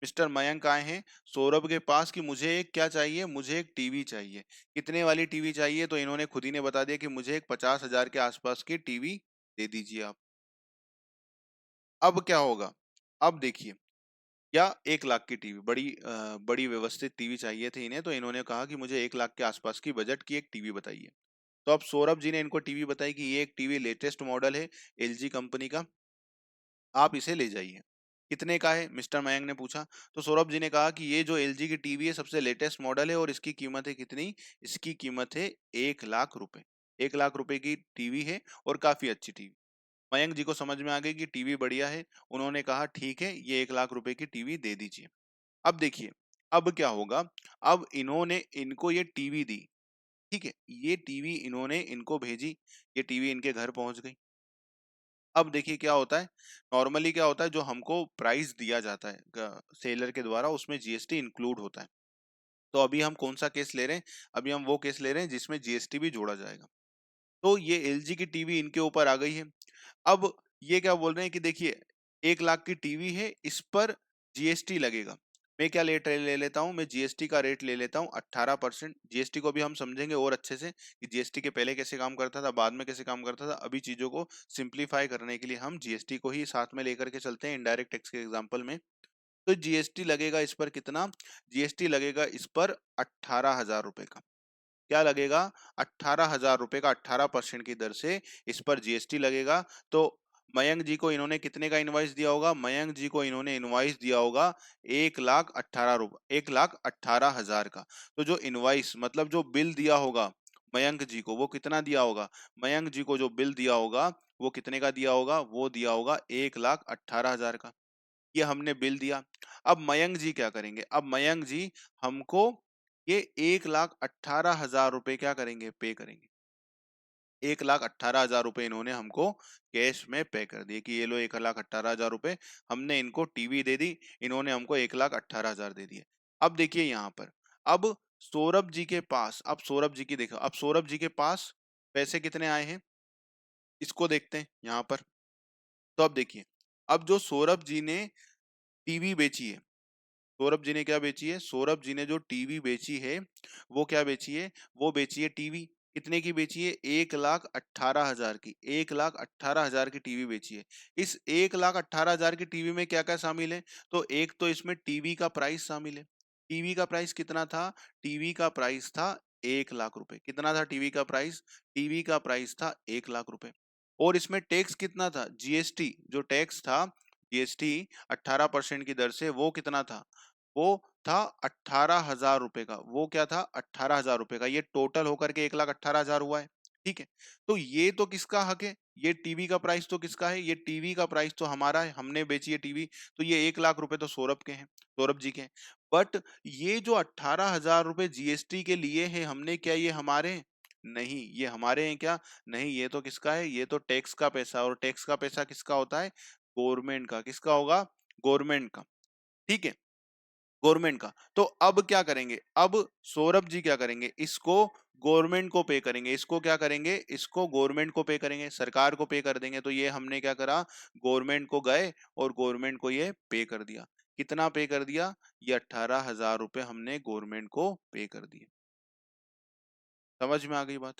मिस्टर मयंक आए हैं सौरभ के पास कि मुझे एक क्या चाहिए, मुझे एक टीवी चाहिए। कितने वाली टीवी चाहिए, तो इन्होंने खुद ही ने बता दिया कि मुझे एक 50,000 के आसपास की टीवी दे दीजिए आप। अब क्या होगा, अब देखिए, या 1 लाख की टीवी, बड़ी व्यवस्थित टीवी चाहिए थी इन्हें, तो इन्होंने कहा कि मुझे 1 लाख के आसपास की बजट की एक टीवी बताइए। तो अब सौरभ जी ने इनको टीवी बताई कि ये एक टीवी लेटेस्ट मॉडल है, एलजी कंपनी का, आप इसे ले जाइए। कितने का है, मिस्टर मयंक ने पूछा। तो सौरभ जी ने कहा कि ये जो एलजी की टीवी है सबसे लेटेस्ट मॉडल है और इसकी कीमत है कितनी, इसकी कीमत है 1 लाख रुपए। 1 लाख रुपए की टीवी है और काफी अच्छी टीवी। मयंक जी को समझ में आ गई कि टीवी बढ़िया है। उन्होंने कहा ठीक है, ये 1 लाख रुपए की टीवी दे दीजिए। अब देखिए, अब क्या होगा। अब इन्होंने इनको ये टीवी दी, ठीक है, ये टीवी इन्होंने इनको भेजी, ये टीवी इनके घर पहुंच गई। अब देखिए क्या होता है, नॉर्मली क्या होता है, जो हमको प्राइस दिया जाता है सेलर के द्वारा उसमें जीएसटी इंक्लूड होता है। तो अभी हम कौन सा केस ले रहे हैं, अभी हम वो केस ले रहे हैं जिसमें जीएसटी भी जोड़ा जाएगा। तो ये एलजी की टीवी इनके ऊपर आ गई है। अब ये क्या बोल रहे हैं कि देखिए 1 लाख की टीवी है, इस पर जीएसटी लगेगा। मैं क्या रेट ले लेता हूँ, मैं जीएसटी का रेट ले लेता हूँ 18%। जीएसटी को भी हम समझेंगे और अच्छे से कि जीएसटी के पहले कैसे काम करता था, बाद में कैसे काम करता था। अभी चीजों को सिंप्लीफाई करने के लिए हम जीएसटी को ही साथ में लेकर के चलते हैं इनडायरेक्ट टैक्स के एग्जाम्पल में। तो जीएसटी लगेगा इस पर कितना, जीएसटी लगेगा इस पर 18,000 रुपए का। क्या लगेगा, 18,000 रुपए का 18% की दर से इस पर जीएसटी लगेगा। तो मयंक जी को इन्होंने कितने का इनवाइस दिया होगा, मयंक जी को इन्होंने इनवाइस दिया होगा 1,18,000 1,18,000 का। तो जो इनवाइस मतलब जो बिल दिया होगा मयंक जी को, वो कितना दिया होगा, मयंक जी को जो बिल दिया होगा वो कितने का दिया होगा, वो दिया होगा 1,18,000 का। ये हमने बिल दिया। अब मयंक जी क्या करेंगे, अब मयंक जी हमको ये 1,18,000 रुपए क्या करेंगे, पे करेंगे। 1,18,000 रुपए इन्होंने हमको कैश में पे कर दिए कि ये लो 1,18,000 रुपए, हमने इनको टीवी दे दी, इन्होंने हमको 1,18,000 दे दिए। अब देखिए यहाँ पर, अब सौरभ जी के पास, अब सौरभ जी की देखो, अब सौरभ जी के पास पैसे कितने आए हैं, इसको देखते हैं यहाँ पर। तो अब देखिए, अब जो सौरभ जी ने टीवी बेची है, सौरभ जी ने क्या बेची है, सौरभ जी ने जो टीवी बेची है वो क्या बेची है, वो बेची है टीवी। कितने की बेची है, 1,18,000 की, 1,18,000 की टीवी बेची है। इस 1,18,000 की टीवी में क्या क्या शामिल है, तो एक तो इसमें टीवी का प्राइस शामिल है। टीवी का प्राइस कितना था, टीवी का प्राइस था 1 लाख रुपए। कितना था टीवी का प्राइस, टीवी का प्राइस था 1 लाख रुपए। और इसमें टैक्स कितना था, जीएसटी जो टैक्स था, जीएसटी 18% की दर से, वो कितना था, वो था 18,000 रुपए का। वो क्या था, 18,000 रुपए का। ये टोटल होकर के 1,18,000 हुआ है। ठीक है, तो ये तो किसका हक है, ये टीवी का प्राइस तो किसका है, ये टीवी का प्राइस तो हमारा है, हमने बेची है टीवी। तो ये 1 लाख रुपए तो सौरभ के हैं, सौरभ जी के हैं। बट ये जो 18,000 रुपए जीएसटी के लिए है हमने, क्या ये हमारे हैं? नहीं, ये हमारे हैं क्या, नहीं, ये तो किसका है, ये तो टैक्स का पैसा। और टैक्स का पैसा किसका होता है, गवर्नमेंट का। किसका होगा, गवर्नमेंट का। ठीक है, गवर्नमेंट का। तो अब क्या करेंगे, अब सौरभ जी क्या करेंगे, इसको गवर्नमेंट को पे करेंगे। इसको क्या करेंगे, इसको गवर्नमेंट को पे करेंगे, सरकार को पे कर देंगे। तो ये हमने क्या करा, गवर्नमेंट को गए और गवर्नमेंट को ये पे कर दिया। कितना पे कर दिया, ये 18,000 रुपए हमने गवर्नमेंट को पे कर दिए। समझ में आ गई बात,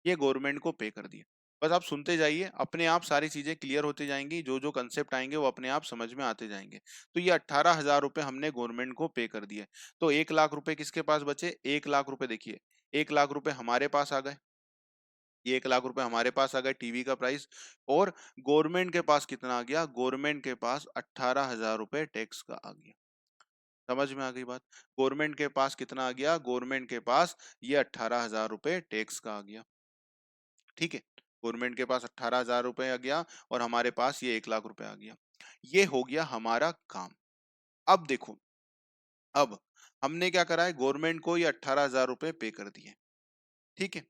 ये गवर्नमेंट को पे कर दिया। बस आप सुनते जाइए, अपने आप सारी चीजें क्लियर होती जाएंगी, जो जो कंसेप्ट आएंगे वो अपने आप समझ में आते जाएंगे। तो ये 18,000 रुपए हमने गवर्नमेंट को पे कर दिए। तो 1 लाख रुपए किसके पास बचे, 1 लाख रुपए देखिए, 1 लाख रुपए हमारे पास आ गए। ये 1 लाख रुपए हमारे पास आ गए टीवी का प्राइस। और गवर्नमेंट के पास कितना आ गया, गवर्नमेंट के पास 18,000 रुपए टैक्स का आ गया। समझ में आ गई बात, गवर्नमेंट के पास कितना आ गया, गवर्नमेंट के पास ये 18,000 रुपए टैक्स का आ गया। ठीक है, गवर्नमेंट के पास 18,000 रुपए आ गया और हमारे पास ये 1 लाख रुपए आ गया। ये हो गया हमारा काम। अब देखो, अब हमने क्या करा है, गवर्नमेंट को ये 18,000 रुपए पे कर दिए। ठीक है,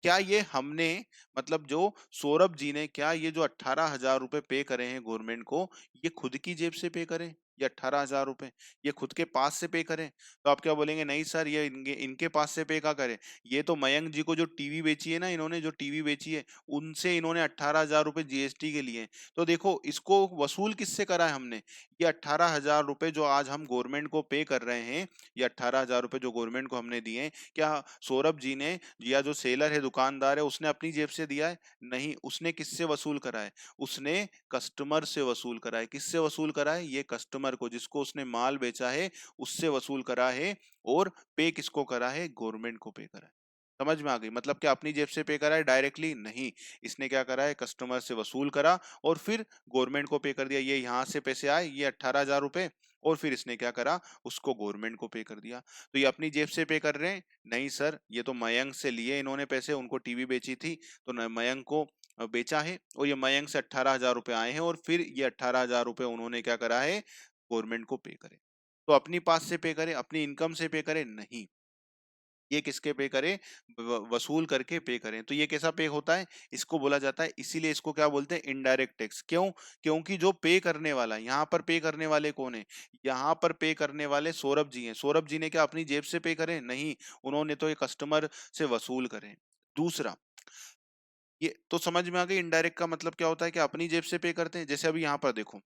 क्या ये हमने, मतलब जो सौरभ जी ने, क्या ये जो 18,000 रुपए पे करे हैं गवर्नमेंट को, ये खुद की जेब से पे करें, ये 18,000 रुपए ये खुद के पास से पे करें? तो आप क्या बोलेंगे, नहीं सर, ये इनके इनके पास से पे क्या करें, ये तो मयंक जी को जो टीवी बेची है ना, इन्होंने जो टीवी बेची है उनसे इन्होंने 18,000 रुपए जीएसटी के लिए। तो देखो, इसको वसूल किससे करा है हमने, ये 18,000 रुपए जो आज हम गवर्नमेंट को पे कर रहे हैं, ये 18,000 रुपए जो गवर्नमेंट को हमने दिए हैं, क्या सौरभ जी ने, या जो सेलर है, दुकानदार है, उसने अपनी जेब से दिया है? नहीं, उसने किससे वसूल करा है, उसने कस्टमर से वसूल करा है। किससे वसूल करा है, ये कस्टमर को, जिसको उसने माल बेचा है, उससे वसूल करा है। और पे किसको करा है, गवर्नमेंट को पे करा है। समझ में आ गई? मतलब क्या अपनी जेब से पे करा है डायरेक्टली? नहीं, इसने क्या करा है, कस्टमर से वसूल करा और फिर गवर्नमेंट को पे कर दिया। ये यहाँ से पैसे आए, ये 18,000 रुपए, और फिर इसने क्या करा, उसको गवर्नमेंट को पे कर दिया। तो ये अपनी जेब से पे कर रहे हैं? नहीं सर, ये तो मयंक से लिए इन्होंने पैसे, उनको टीवी बेची थी तो मयंक को बेचा है, और ये मयंक से 18,000 रुपए आए हैं, और फिर ये 18,000 रुपए उन्होंने क्या करा है, गवर्नमेंट को पे करे। तो अपनी पास से पे करे, अपनी इनकम से पे करे? नहीं, ये किसके पे करें, वसूल करके पे करें। तो ये कैसा पे होता है, इसको बोला जाता है, इसीलिए इसको क्या बोलते हैं, इनडायरेक्ट टैक्स। क्यों? क्योंकि जो पे करने वाला है, यहाँ पर पे करने वाले कौन है, यहाँ पर पे करने वाले सौरभ जी हैं। सौरभ जी ने क्या अपनी जेब से पे करे? नहीं, उन्होंने तो ये कस्टमर से वसूल करे। दूसरा, ये तो समझ में आ गई इनडायरेक्ट का मतलब क्या होता है, कि अपनी जेब से पे करते हैं। जैसे अभी यहाँ पर देखो,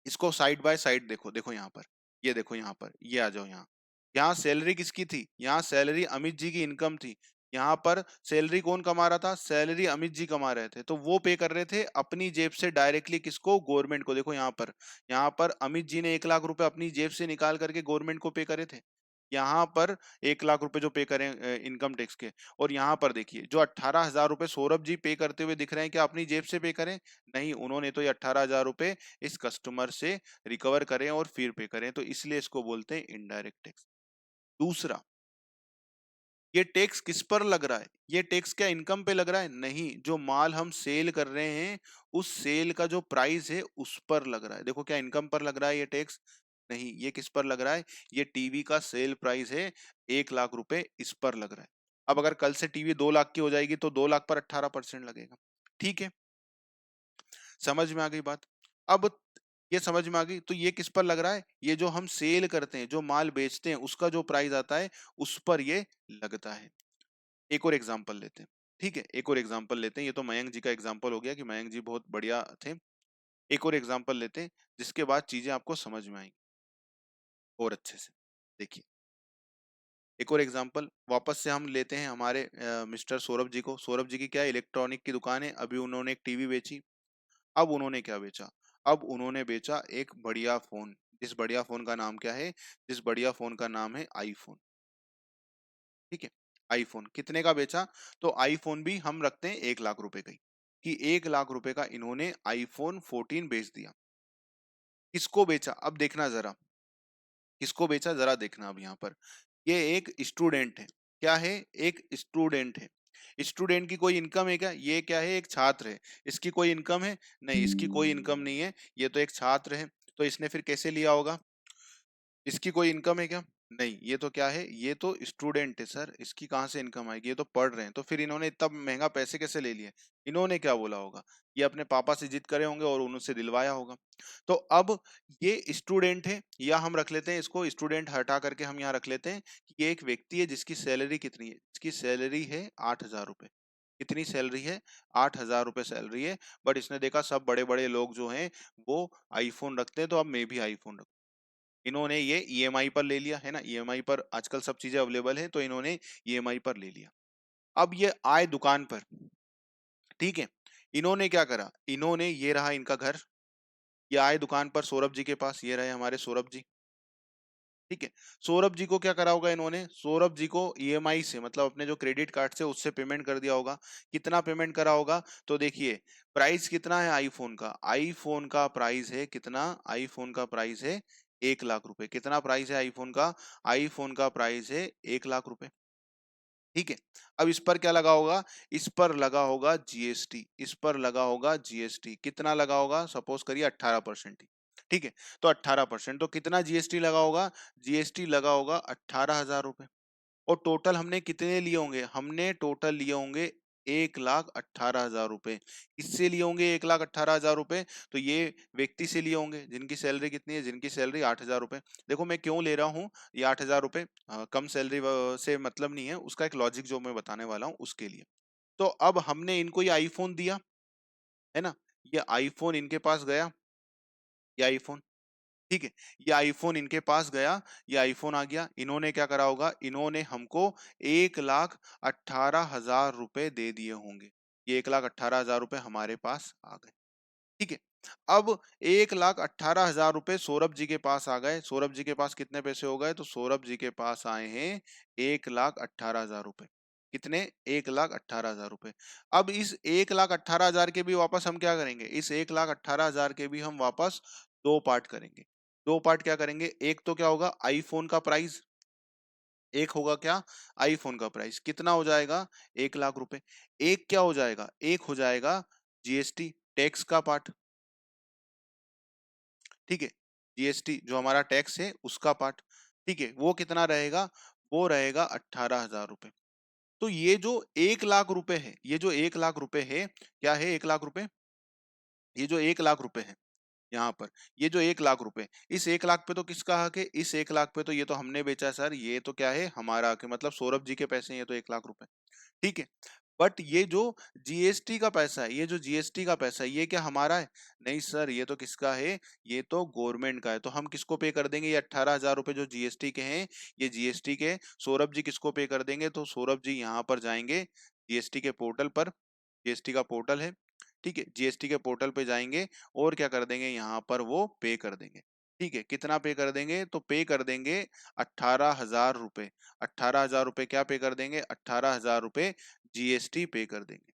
इसको साइड बाय साइड देखो, देखो यहाँ पर, ये देखो यहाँ पर, ये आ जाओ यहाँ। यहाँ सैलरी किसकी थी, यहाँ सैलरी अमित जी की इनकम थी। यहाँ पर सैलरी कौन कमा रहा था, सैलरी अमित जी कमा रहे थे, तो वो पे कर रहे थे अपनी जेब से डायरेक्टली, किसको, गवर्नमेंट को। देखो यहाँ पर अमित जी ने 1 लाख रुपए अपनी जेब से निकाल करके गवर्नमेंट को पे करे थे। यहाँ पर 1 लाख रुपए जो पे करें इनकम टैक्स के। और यहाँ पर देखिए, जो 18,000 रुपए सौरभ जी पे करते हुए दिख रहे हैं, क्या अपनी जेब से पे करें? नहीं, उन्होंने तो ये 18,000 रुपए इस कस्टमर से रिकवर करें और फिर पे करें, तो इसलिए इसको बोलते हैं इनडायरेक्ट टैक्स। दूसरा, ये टैक्स किस पर लग रहा है, ये टैक्स क्या इनकम पे लग रहा है? नहीं, जो माल हम सेल कर रहे हैं, उस सेल का जो प्राइस है उस पर लग रहा है। देखो, क्या इनकम पर लग रहा है ये टैक्स? नहीं, ये किस पर लग रहा है, ये टीवी का सेल प्राइस है 1 लाख रुपए, इस पर लग रहा है। अब अगर कल से टीवी 2 लाख की हो जाएगी तो 2 लाख पर 18% लगेगा। ठीक है, समझ में आ गई बात? अब ये समझ में आ गई, तो ये किस पर लग रहा है, ये जो हम सेल करते हैं, जो माल बेचते हैं, उसका जो प्राइस आता है, उस पर ये लगता है। एक और एग्जांपल लेते हैं। ठीक है, एक और एग्जांपल लेते हैं। ये तो मयंक जी का एग्जांपल हो गया कि मयंक जी बहुत बढ़िया थे। एक और एग्जांपल लेते हैं, जिसके बाद चीजें आपको समझ में आएंगी और अच्छे से। देखिए, एक और एग्जांपल वापस से हम लेते हैं हमारे मिस्टर सौरभ जी को। सौरभ जी की क्या है, इलेक्ट्रॉनिक की दुकान है। अभी उन्होंने एक टीवी बेची। अब उन्होंने क्या बेचा, अब उन्होंने बेचा एक बढ़िया फोन। जिस बढ़िया फोन का नाम क्या है, जिस बढ़िया फोन का नाम है आईफोन। ठीक है, आईफोन कितने का बेचा, तो आईफोन भी हम रखते हैं 1 लाख रुपए का ही, कि 1 लाख रुपए का इन्होंने आईफोन 14 बेच दिया। किसको बेचा, अब देखना जरा, किसको बेचा जरा देखना। अब यहाँ पर ये एक स्टूडेंट है। क्या है, एक स्टूडेंट है। स्टूडेंट की कोई इनकम है क्या, ये क्या है, एक छात्र है। इसकी कोई इनकम है? नहीं, इसकी कोई इनकम नहीं है, ये तो एक छात्र है। तो इसने फिर कैसे लिया होगा, इसकी कोई इनकम है क्या? नहीं, ये तो क्या है, ये तो स्टूडेंट है सर, इसकी कहाँ से इनकम आएगी, ये तो पढ़ रहे हैं। तो फिर इन्होंने इतना महंगा पैसे कैसे ले लिए, इन्होंने क्या बोला होगा, ये अपने पापा से जिद करे होंगे और उनसे दिलवाया होगा। तो अब ये स्टूडेंट है, या हम रख लेते हैं इसको, स्टूडेंट हटा करके हम यहाँ रख लेते हैं कि ये एक व्यक्ति है जिसकी सैलरी कितनी है, इसकी सैलरी है 8,000 रुपए। कितनी सैलरी है, 8,000 रुपए सैलरी है। बट इसने देखा सब बड़े बड़े लोग जो हैं वो आईफोन रखते हैं, तो अब मैं भी आईफोन, इन्होंने ये ईएमआई पर ले लिया है ना, ईएमआई पर आजकल सब चीजें अवेलेबल है, तो इन्होंने ईएमआई पर ले लिया। अब ये आए दुकान पर। ठीक है, इन्होंने क्या करा, इन्होंने, ये रहा इनका घर, ये आए दुकान पर सौरभ जी के पास, ये रहे हमारे सौरभ जी। ठीक है, सौरभ जी को क्या करा होगा इन्होंने, सौरभ जी को ईएमआई से, मतलब अपने जो क्रेडिट कार्ड से उससे पेमेंट कर दिया होगा। कितना पेमेंट करा होगा, तो देखिए, प्राइस कितना है आईफोन का, आईफोन का प्राइस है कितना, आईफोन का प्राइस है 1 लाख रुपए। कितना प्राइस है आईफोन का, आईफोन का प्राइस है 1 लाख रुपए। ठीक है, अब इस पर क्या लगा होगा, इस पर लगा होगा जीएसटी, इस पर लगा होगा जीएसटी। कितना लगा होगा, सपोज करिए 18% ही। ठीक है, तो 18%, तो कितना जीएसटी लगा होगा, जीएसटी लगा होगा 18,000 रुपए। और टोटल हमने कितने लिए होंगे, हमने टोटल लिए होंगे 1,18,000 रुपए। किससे लिए होंगे 1,18,000 रुपए, तो ये व्यक्ति से लिए होंगे जिनकी सैलरी कितनी है, जिनकी सैलरी 8,000 रुपए। देखो मैं क्यों ले रहा हूँ ये 8,000 रुपए, कम सैलरी से मतलब नहीं है, उसका एक लॉजिक जो मैं बताने वाला हूँ उसके लिए। तो अब हमने इनको ये आईफोन दिया, है ना, ये आईफोन इनके पास गया, ये आईफोन। ठीक है, ये आईफोन इनके पास गया, ये आईफोन आ गया, इन्होंने क्या करा होगा, इन्होंने हमको 1,18,000 रुपए दे दिए होंगे। ये 1,18,000 रुपए हमारे पास आ गए। ठीक है, अब 1,18,000 रुपए सौरभ जी के पास आ गए। सौरभ जी के पास कितने पैसे हो गए, तो सौरभ जी के पास आए हैं 1,18,000 रुपए। कितने? 1,18,000 रुपए। अब इस 1,18,000 के भी वापस हम क्या करेंगे? इस 1,18,000 के भी हम वापस दो पार्ट करेंगे। दो पार्ट क्या करेंगे? एक तो क्या होगा? आईफोन का प्राइस, एक होगा क्या? आईफोन का प्राइस कितना हो जाएगा? 1,00,000 रुपए। एक क्या हो जाएगा? एक हो जाएगा जीएसटी टैक्स का पार्ट, ठीक है, जीएसटी जो हमारा टैक्स है उसका पार्ट, ठीक है, वो कितना रहेगा? वो रहेगा 18,000 रुपए। तो ये जो 1,00,000 रुपए है, ये जो 1,00,000 रुपए है, क्या है 1,00,000 रुपए? ये जो 1,00,000 रुपए है यहाँ पर, ये जो 1,00,000 रुपए, इस 1,00,000 पे तो किसका हक है? इस 1,00,000 पे तो ये तो हमने बेचा है सर, ये तो क्या है? हमारा हक है, मतलब सौरभ जी के पैसे हैं ये तो 1,00,000 रुपए, ठीक है। बट ये जो जीएसटी का पैसा है, ये जो जीएसटी का पैसा है, ये क्या हमारा है? नहीं सर, ये तो किसका है? ये तो गवर्नमेंट का है। तो हम किसको पे कर देंगे? ये 18,000 रुपए जो जीएसटी के हैं, ये जीएसटी के सौरभ जी किसको पे कर देंगे? तो सौरभ जी यहाँ पर जाएंगे जीएसटी के पोर्टल पर, जीएसटी का पोर्टल है, ठीक है, जीएसटी के पोर्टल पे जाएंगे और क्या कर देंगे? यहाँ पर वो पे कर देंगे, ठीक है। कितना पे कर देंगे? तो पे कर देंगे 18,000 रुपए। 18,000 रुपए क्या पे कर देंगे? 18,000 रुपए जीएसटी पे कर देंगे,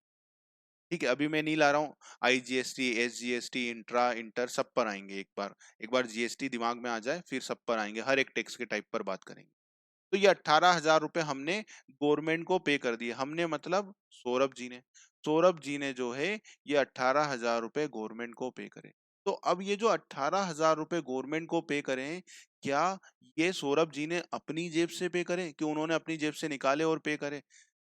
ठीक है। अभी मैं नहीं ला रहा हूँ, आईजीएसटी, एसजीएसटी, इंट्रा, इंटर सब पर आएंगे। एक बार जीएसटी दिमाग में आ जाए फिर सब पर आएंगे, हर एक टैक्स के टाइप पर बात करेंगे। तो ये 18,000 रुपए हमने गवर्नमेंट को पे कर दिए, हमने मतलब सौरभ जी ने, सौरभ जी ने जो है ये 18,000 रुपए गवर्नमेंट को पे करे। तो अब ये जो 18,000 रुपए गवर्नमेंट को पे करें, क्या ये सौरभ जी ने अपनी जेब से पे करें कि उन्होंने अपनी जेब से निकाले और पे करे?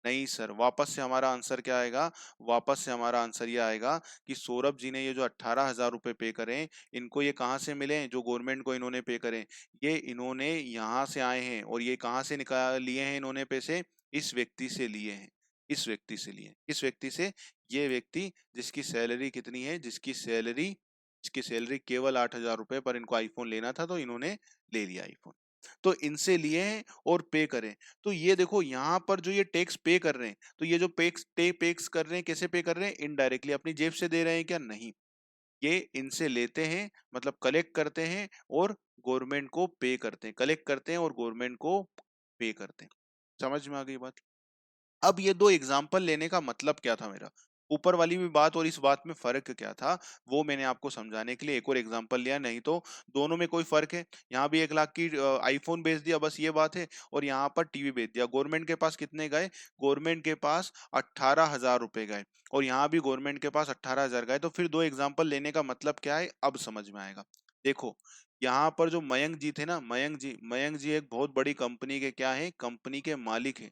नहीं सर, वापस से हमारा आंसर क्या आएगा? वापस से हमारा आंसर ये आएगा कि सौरभ जी ने ये जो 18,000 रुपए पे करें, इनको ये कहाँ से मिले? जो गवर्नमेंट को इन्होंने पे करें, ये इन्होंने यहाँ से आए हैं। और ये कहाँ से निकाल लिए हैं इन्होंने पैसे? इस व्यक्ति से लिए हैं, इस व्यक्ति से लिए। किस व्यक्ति से? ये व्यक्ति जिसकी सैलरी कितनी है? जिसकी सैलरी केवल 8,000 रुपए, पर इनको आईफोन लेना था तो इन्होंने ले लिया आईफोन। तो इनसे लिए हैं और पे करें। तो ये देखो यहाँ पर जो ये टैक्स पे कर रहे हैं, तो ये जो टैक्स कर रहे हैं, कैसे पे कर रहे हैं? इनडायरेक्टली अपनी जेब से दे रहे हैं क्या? नहीं, ये इनसे लेते हैं, मतलब कलेक्ट करते हैं और गवर्नमेंट को पे करते हैं, कलेक्ट करते हैं और गवर्नमेंट को पे करते हैं। समझ में आ गई बात? अब ये दो एग्जाम्पल लेने का मतलब क्या था मेरा? ऊपर वाली भी बात और इस बात में फर्क क्या था, वो मैंने आपको समझाने के लिए एक और एग्जाम्पल लिया। नहीं तो दोनों में कोई फर्क है? यहाँ भी 1,00,000 की आईफोन बेच दिया, बस ये बात है, और यहाँ पर टीवी बेच दिया। गवर्नमेंट के पास कितने गए? गवर्नमेंट के पास 18,000 रुपए गए, और यहाँ भी गवर्नमेंट के पास 18,000 गए। तो फिर दो एग्जाम्पल लेने का मतलब क्या है? अब समझ में आएगा। देखो, यहाँ पर जो मयंक जी थे ना, मयंक जी एक बहुत बड़ी कंपनी के क्या है? कंपनी के मालिक है।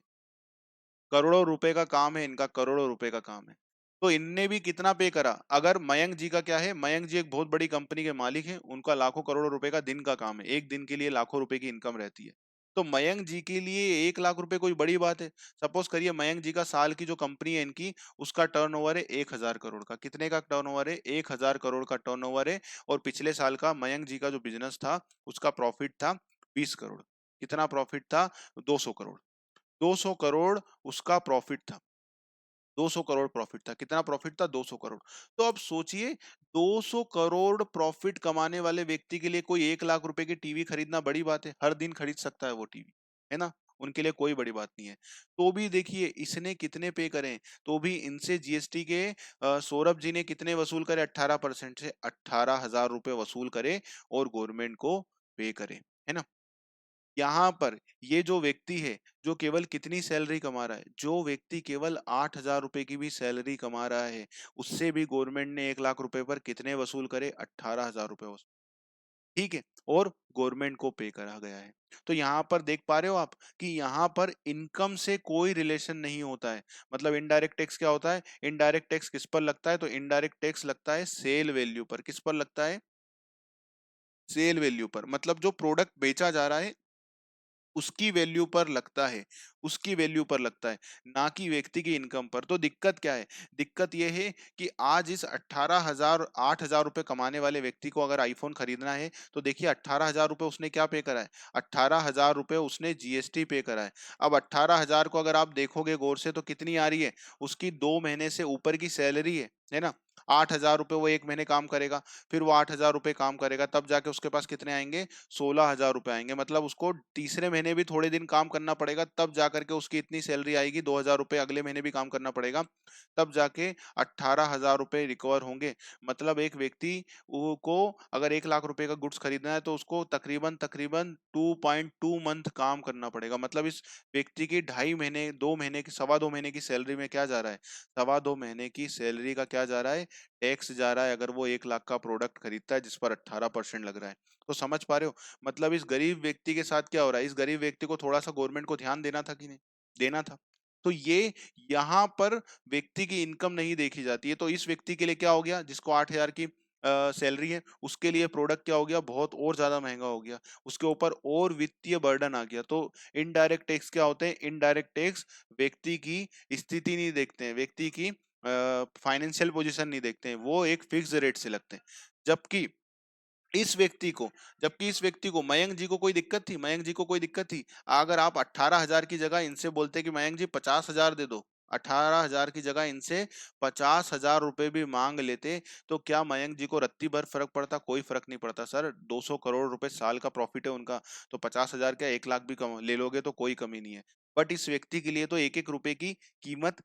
करोड़ों रुपए का काम है इनका, करोड़ों रुपए का काम है। तो इनने भी कितना पे करा? अगर मयंक जी का क्या है? मयंक जी एक बहुत बड़ी कंपनी के मालिक हैं, उनका लाखों करोड़ों रुपए का दिन का काम है, एक दिन के लिए लाखों रुपए की इनकम रहती है। तो मयंक जी के लिए 1,00,000 रुपए कोई बड़ी बात है? सपोज करिए मयंक जी का साल की जो कंपनी है इनकी, उसका टर्नओवर है 1,000 करोड़ का। कितने का टर्नओवर है? 1,000 करोड़ का टर्नओवर है। और पिछले साल का मयंक जी का जो बिजनेस था, उसका प्रॉफिट था 20 करोड़। कितना प्रॉफिट था? 200 करोड़। 200 करोड़ उसका प्रॉफिट था। 200 करोड़ प्रॉफिट था। कितना प्रॉफिट था? 200 करोड़। तो अब सोचिए, 200 करोड़ प्रॉफिट कमाने वाले व्यक्ति के लिए कोई 1,00,000 रुपए की टीवी खरीदना बड़ी बात है? हर दिन खरीद सकता है वो टीवी, है ना? उनके लिए कोई बड़ी बात नहीं है। तो भी देखिए इसने कितने पे करें, तो भी इनसे जीएसटी के सौरभ जी ने कितने वसूल करे? 18% से 18,000 रुपए वसूल करे और गवर्नमेंट को पे करे, है ना? यहाँ पर ये जो व्यक्ति है, जो केवल कितनी सैलरी कमा रहा है? जो व्यक्ति केवल 8,000 रुपए की भी सैलरी कमा रहा है, उससे भी गवर्नमेंट ने 1,00,000 रुपए पर कितने वसूल करे? 18,000 रुपए वसूल, ठीक है, और गवर्नमेंट को पे करा गया है। तो यहाँ पर देख पा रहे हो आप कि यहाँ पर इनकम से कोई रिलेशन नहीं होता है। मतलब इनडायरेक्ट टैक्स क्या होता है? इनडायरेक्ट टैक्स किस पर लगता है? तो इनडायरेक्ट टैक्स लगता है सेल वैल्यू पर। किस पर लगता है? सेल वैल्यू पर। मतलब जो प्रोडक्ट बेचा जा रहा है उसकी वैल्यू पर लगता है, उसकी वैल्यू पर लगता है, ना कि व्यक्ति की इनकम पर। तो दिक्कत क्या है? दिक्कत यह है कि आज इस 18,000 8,000 रुपए कमाने वाले व्यक्ति को अगर आईफोन खरीदना है, तो देखिए 18,000 रुपए उसने क्या पे करा है? 18,000 रुपए उसने जीएसटी पे करा है। अब 18,000 को अगर आप देखोगे गौर से, तो कितनी आ रही है? उसकी 2 महीने से ऊपर की सैलरी है ना? 8,000 रुपए वो एक महीने काम करेगा, फिर वो 8,000 रुपए काम करेगा, तब जाके उसके पास कितने आएंगे? 16,000 रुपए आएंगे। मतलब उसको तीसरे महीने भी थोड़े दिन काम करना पड़ेगा, तब जा जाकर के उसकी इतनी सैलरी आएगी, 2,000 रुपए अगले महीने भी काम करना पड़ेगा, तब जाके 18,000 रुपए रिकवर होंगे। मतलब एक व्यक्ति को अगर 1 लाख रुपए का गुड्स खरीदना है तो उसको तकरीबन तकरीबन 2.2 मंथ काम करना पड़ेगा। मतलब इस व्यक्ति की 2.5 महीने, 2 महीने की, 2.25 महीने की सैलरी में क्या जा रहा है, 2.25 महीने की सैलरी का क्या जा रहा है, टैक्स जा रहा है, अगर वो 1 लाख का प्रोडक्ट खरीदता है जिस पर 18% लग रहा है। तो समझ पा रहे हो, मतलब इस गरीब व्यक्ति के साथ क्या हो रहा है, इस गरीब व्यक्ति को थोड़ा सा गवर्नमेंट को ध्यान देना था कि नहीं देना था। तो ये यहाँ पर व्यक्ति की इनकम नहीं देखी जाती है। तो इस व्यक्ति के लिए क्या हो गया, जिसको 8,000 की सैलरी है, उसके लिए प्रोडक्ट क्या हो गया, बहुत और ज्यादा महंगा हो गया, उसके ऊपर और वित्तीय बर्डन आ गया। तो इनडायरेक्ट टैक्स क्या होते हैं, इनडायरेक्ट टैक्स व्यक्ति की स्थिति नहीं देखते हैं, व्यक्ति की फाइनेंशियल पोजीशन नहीं देखते हैं, वो एक फिक्स रेट से लगते हैं। जबकि इस व्यक्ति को जबकि इस व्यक्ति को, मयंक जी को कोई दिक्कत थी, मयंक जी को कोई दिक्कत थी अगर आप 18,000 की जगह इनसे बोलते कि मयंक जी 50,000 दे दो, 18,000 की जगह इनसे 50,000 रुपए भी मांग लेते, तो क्या मयंक जी को रत्ती भर फर्क पड़ता? कोई फर्क नहीं पड़ता सर, 200 करोड़ रुपए साल का प्रॉफिट है उनका, तो 50,000 क्या 1 लाख भी कम ले लोगे तो कोई कमी नहीं है। बट इस व्यक्ति के लिए तो एक एक रुपए की कीमत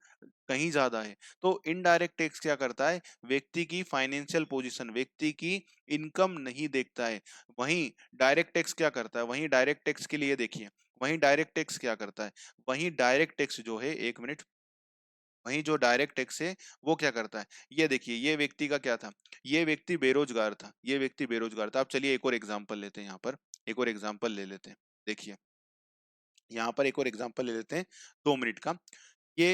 कहीं ज्यादा है। तो इनडायरेक्ट टैक्स क्या करता है, व्यक्ति की फाइनेंशियल पोजीशन, व्यक्ति की इनकम नहीं देखता है। वहीं डायरेक्ट टैक्स क्या करता है, वहीं डायरेक्ट टैक्स के लिए देखिए, वहीं डायरेक्ट टैक्स क्या करता है, वहीं डायरेक्ट टैक्स जो है, एक मिनट, वहीं जो डायरेक्ट टैक्स है वो क्या करता है, ये देखिए, ये व्यक्ति का क्या था, ये व्यक्ति बेरोजगार था, ये व्यक्ति बेरोजगार था। अब चलिए एक और एग्जांपल लेते हैं, यहाँ पर एक और एग्जांपल ले लेते हैं। देखिए यहाँ पर एक और एग्जांपल ले लेते हैं, 2 मिनट का। ये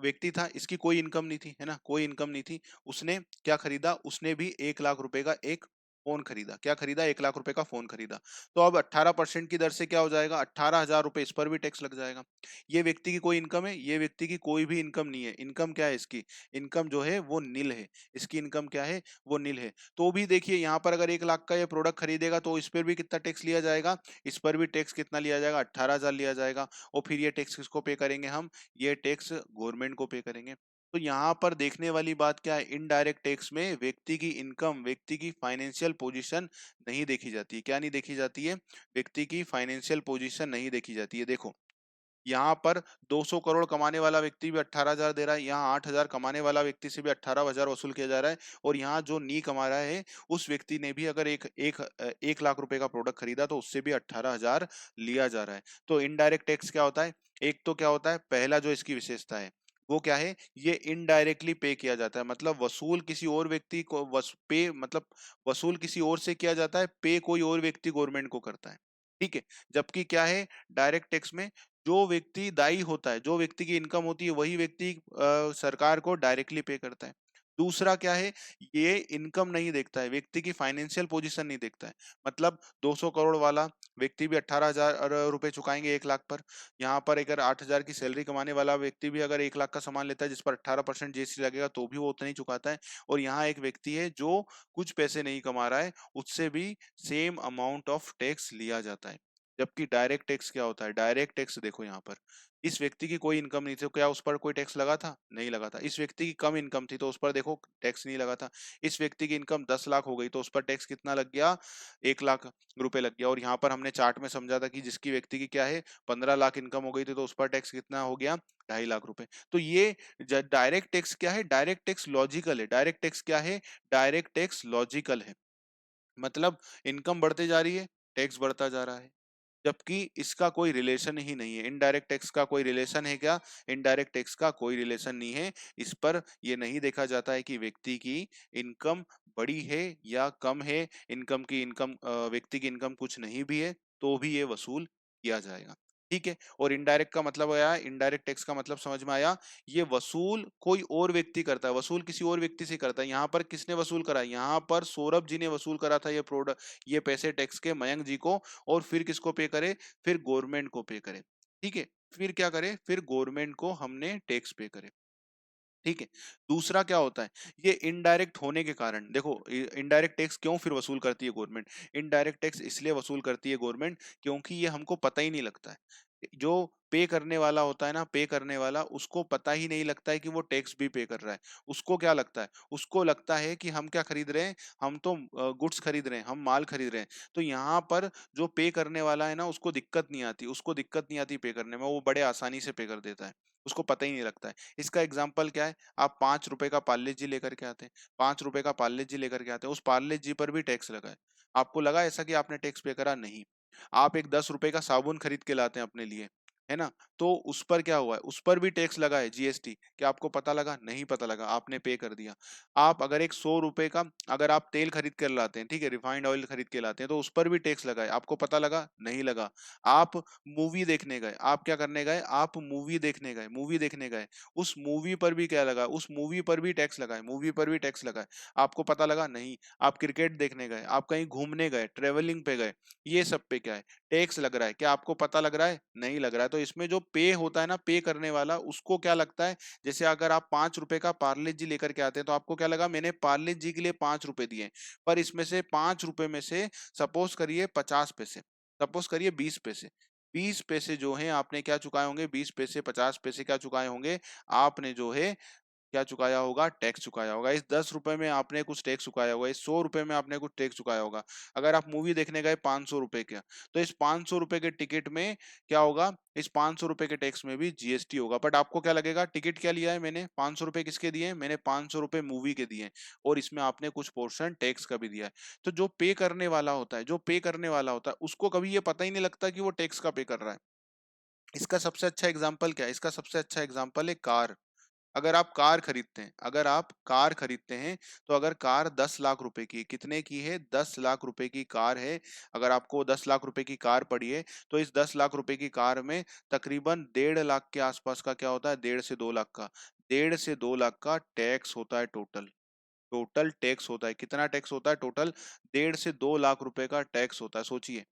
व्यक्ति था, इसकी कोई इनकम नहीं थी, है ना, कोई इनकम नहीं थी। उसने क्या खरीदा, उसने भी 1 लाख रुपए का एक फोन खरीदा। क्या खरीदा, 1 लाख रुपए का फोन खरीदा। तो अब 18% की दर से क्या हो जाएगा, 18,000 रुपए, इस पर भी टैक्स लग जाएगा। ये व्यक्ति की कोई इनकम है, ये व्यक्ति की कोई भी इनकम नहीं है। इनकम क्या है इसकी, इनकम जो है वो नील है, इसकी इनकम क्या है, वो नील है। तो भी देखिए यहाँ पर अगर 1 लाख का ये प्रोडक्ट खरीदेगा तो इस पर भी कितना टैक्स लिया जाएगा, इस पर भी टैक्स कितना लिया जाएगा, 18,000 लिया जाएगा। और फिर ये टैक्स किसको पे करेंगे हम, ये टैक्स गवर्नमेंट को पे करेंगे। तो यहाँ पर देखने वाली बात क्या है, इनडायरेक्ट टैक्स में व्यक्ति की इनकम, व्यक्ति की फाइनेंशियल पोजीशन नहीं देखी जाती है। क्या नहीं देखी जाती है, व्यक्ति की फाइनेंशियल पोजीशन नहीं देखी जाती है। देखो यहाँ पर 200 करोड़ कमाने वाला व्यक्ति भी 18,000 दे रहा है, यहाँ 8,000 कमाने वाला व्यक्ति से भी 18,000 वसूल किया जा रहा है, और यहाँ जो नी कमा रहा है उस व्यक्ति ने भी अगर एक एक 1 लाख रुपए का प्रोडक्ट खरीदा तो उससे भी 18,000 लिया जा रहा है। तो इनडायरेक्ट टैक्स क्या होता है, एक तो क्या होता है, पहला जो इसकी विशेषता है वो क्या है, ये इनडायरेक्टली पे किया जाता है, मतलब वसूल किसी और व्यक्ति को पे, मतलब वसूल किसी और से किया जाता है, पे कोई और व्यक्ति गवर्नमेंट को करता है। ठीक है। जबकि क्या है, डायरेक्ट टैक्स में जो व्यक्ति दायी होता है, जो व्यक्ति की इनकम होती है, वही व्यक्ति सरकार को डायरेक्टली पे करता है। दूसरा क्या है, ये इनकम नहीं देखता है, व्यक्ति की फाइनेंशियल पोजीशन नहीं देखता है। मतलब 200 करोड़ वाला व्यक्ति भी 18,000 रुपए चुकाएंगे 1 लाख पर। यहाँ पर अगर 8,000 की सैलरी कमाने वाला व्यक्ति भी अगर 1 लाख का सामान लेता है जिस पर 18% जीएसटी लगेगा तो भी वो उतना ही चुकाता है। और यहाँ एक व्यक्ति है जो कुछ पैसे नहीं कमा रहा है, उससे भी सेम अमाउंट ऑफ टैक्स लिया जाता है। जबकि डायरेक्ट टैक्स क्या होता है, डायरेक्ट टैक्स देखो यहाँ पर, इस व्यक्ति की कोई इनकम नहीं थी तो क्या उस पर कोई टैक्स लगा था, नहीं लगा था। इस व्यक्ति की कम इनकम थी तो उस पर देखो टैक्स नहीं लगा था। इस व्यक्ति की इनकम 10 लाख हो गई तो उस पर टैक्स कितना लग गया, 1 लाख रुपए लग गया। और यहाँ पर हमने चार्ट में समझा था कि जिसकी व्यक्ति की क्या है 15 लाख इनकम हो गई थी तो उस पर टैक्स कितना हो गया, 2.5 लाख रुपए। तो ये डायरेक्ट टैक्स क्या है, डायरेक्ट टैक्स लॉजिकल है। डायरेक्ट टैक्स क्या है, डायरेक्ट टैक्स लॉजिकल है। मतलब इनकम बढ़ते जा रही है, टैक्स बढ़ता जा रहा है, जबकि इसका कोई रिलेशन ही नहीं है। इनडायरेक्ट टैक्स का कोई रिलेशन है क्या, इनडायरेक्ट टैक्स का कोई रिलेशन नहीं है। इस पर यह नहीं देखा जाता है कि व्यक्ति की इनकम बड़ी है या कम है, इनकम की इनकम व्यक्ति की इनकम कुछ नहीं भी है तो भी ये वसूल किया जाएगा। ठीक है। और इनडायरेक्ट का मतलब आया, इनडायरेक्ट टैक्स का मतलब समझ में आया, ये वसूल कोई और व्यक्ति करता है, वसूल किसी और व्यक्ति से करता है। यहाँ पर किसने वसूल करा, यहाँ पर सौरभ जी ने वसूल करा था ये प्रोडक्ट, ये पैसे टैक्स के मयंक जी को, और फिर किसको पे करे, फिर गवर्नमेंट को पे करे। ठीक है। फिर क्या करे, फिर गवर्नमेंट को हमने टैक्स पे करे। ठीक है। दूसरा क्या होता है, ये इनडायरेक्ट होने के कारण देखो, इनडायरेक्ट टैक्स क्यों फिर वसूल करती है गवर्नमेंट, इनडायरेक्ट टैक्स इसलिए वसूल करती है गवर्नमेंट क्योंकि ये हमको पता ही नहीं लगता है। जो पे करने वाला होता है ना, पे करने वाला, उसको पता ही नहीं लगता है कि वो टैक्स भी पे कर रहा है। उसको क्या लगता है, उसको लगता है कि हम क्या खरीद रहे हैं, हम तो गुड्स खरीद रहे हैं, हम माल खरीद रहे हैं। तो यहाँ पर जो पे करने वाला है ना, उसको दिक्कत नहीं आती, उसको दिक्कत नहीं आती पे करने में, वो बड़े आसानी से पे कर देता है, उसको पता ही नहीं लगता है। इसका एग्जाम्पल क्या है, आप 5 रुपए का पार्ले जी लेकर के आते हैं, 5 रुपए का पार्ले जी लेकर के आते हैं, उस पार्ले जी पर भी टैक्स लगा है। आपको लगा ऐसा कि आपने टैक्स पे करा? नहीं। आप एक 10 रुपए का साबुन खरीद के लाते हैं अपने लिए, है ना, तो उस पर क्या हुआ है, उस पर भी टैक्स लगा है, जीएसटी। क्या आपको पता लगा? नहीं पता लगा, आपने पे कर दिया। आप अगर एक 100 रुपए का अगर आप तेल खरीद कर लाते हैं, ठीक है, रिफाइंड ऑयल खरीद के लाते हैं, तो उस पर भी टैक्स लगा है, आपको पता लगा? नहीं लगा। आप मूवी देखने गए, आप क्या करने गए, आप मूवी देखने गए, मूवी देखने गए, उस मूवी पर भी क्या लगा, उस मूवी पर भी टैक्स लगा है, मूवी पर भी टैक्स लगा है, आपको पता लगा? नहीं। आप क्रिकेट देखने गए, आप कहीं घूमने गए, ट्रेवलिंग पे गए, ये सब पे क्या है, टैक्स लग रहा है। क्या आपको पता लग रहा है? नहीं लग रहा है। तो इसमें जो पे होता है ना, पे करने वाला, उसको क्या लगता है, जैसे अगर आप 5 रुपए का पार्ले जी लेकर के आते हैं, तो आपको क्या लगा, मैंने पार्ले जी के लिए 5 रुपए दिए, पर इसमें से 5 रुपए में से सपोज करिए 50 पैसे, सपोज करिए 20 पैसे, 20 पैसे जो है आपने क्या चुकाए होंगे, 20 पैसे 50 पैसे क्या चुकाए होंगे, आपने जो है क्या चुकाया होगा, टैक्स चुकाया होगा। इस 10 रुपए में आपने कुछ टैक्स चुकाया होगा, इस 100 रुपए में आपने कुछ टैक्स चुकाया होगा। अगर आप मूवी देखने गए 500 रुपए का, तो इस 500 रुपए के टिकट में क्या होगा, इस 500 रुपए के टैक्स में भी जीएसटी होगा। बट आपको क्या लगेगा, टिकट क्या लिया है मैंने, 500 रुपए किसके दिए हैं, मैंने 500 रुपए मूवी के दिए हैं, और इसमें आपने कुछ पोर्शन टैक्स का भी दिया है। तो जो पे करने वाला होता है, जो पे करने वाला होता है, उसको कभी ये पता ही नहीं लगता कि वो टैक्स का पे कर रहा है। इसका सबसे अच्छा एग्जाम्पल क्या है, इसका सबसे अच्छा एग्जाम्पल है कार। अगर आप कार खरीदते हैं, अगर आप कार खरीदते हैं, तो अगर कार 10 लाख रुपए की, कितने की है, 10 लाख रुपए की कार है, अगर आपको 10 लाख रुपए की कार पड़ी है, तो इस 10 लाख रुपए की कार में तकरीबन 1.5 लाख के आसपास का क्या होता है, 1.5 से 2 लाख का, 1.5 से 2 लाख का टैक्स होता है टोटल। टोटल टैक्स होता है, कितना टैक्स होता है टोटल, 1.5 से 2 लाख रुपए का टैक्स होता है। सोचिए,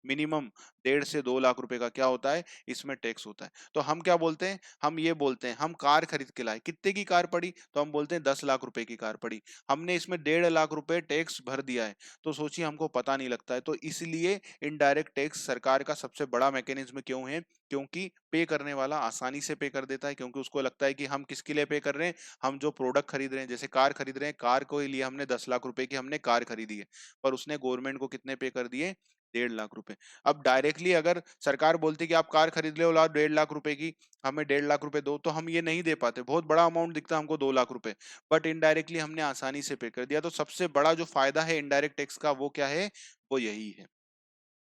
मिनिमम 1.5 से 2 लाख रुपए का क्या होता है, इसमें टैक्स होता है। तो हम क्या बोलते हैं, हम ये बोलते हैं, हम कार खरीद के लाए, कितने की कार पड़ी, तो हम बोलते हैं 10 लाख रुपए की कार पड़ी, हमने इसमें 1.5 लाख रुपए टैक्स भर दिया है, तो सोचिए हमको पता नहीं लगता है। तो इसलिए इनडायरेक्ट टैक्स सरकार का सबसे बड़ा मैकेनिज्म क्यों है, क्योंकि पे करने वाला आसानी से पे कर देता है, क्योंकि उसको लगता है कि हम किसके लिए पे कर रहे हैं, हम जो प्रोडक्ट खरीद रहे हैं, जैसे कार खरीद रहे हैं, कार को लिए हमने 10 लाख रुपए की हमने कार खरीदी है, पर उसने गवर्नमेंट को कितने पे कर दिए, 1.5 लाख रुपए। अब डायरेक्टली अगर सरकार बोलती कि आप कार खरीद ले, लाओ 1.5 लाख रुपए की, हमें 1.5 लाख रुपए दो, तो हम ये नहीं दे पाते, बहुत बड़ा अमाउंट दिखता है हमको 2 लाख रुपए, बट इनडायरेक्टली हमने आसानी से पे कर दिया। तो सबसे बड़ा जो फायदा है इनडायरेक्ट टैक्स का, वो क्या है, वो यही है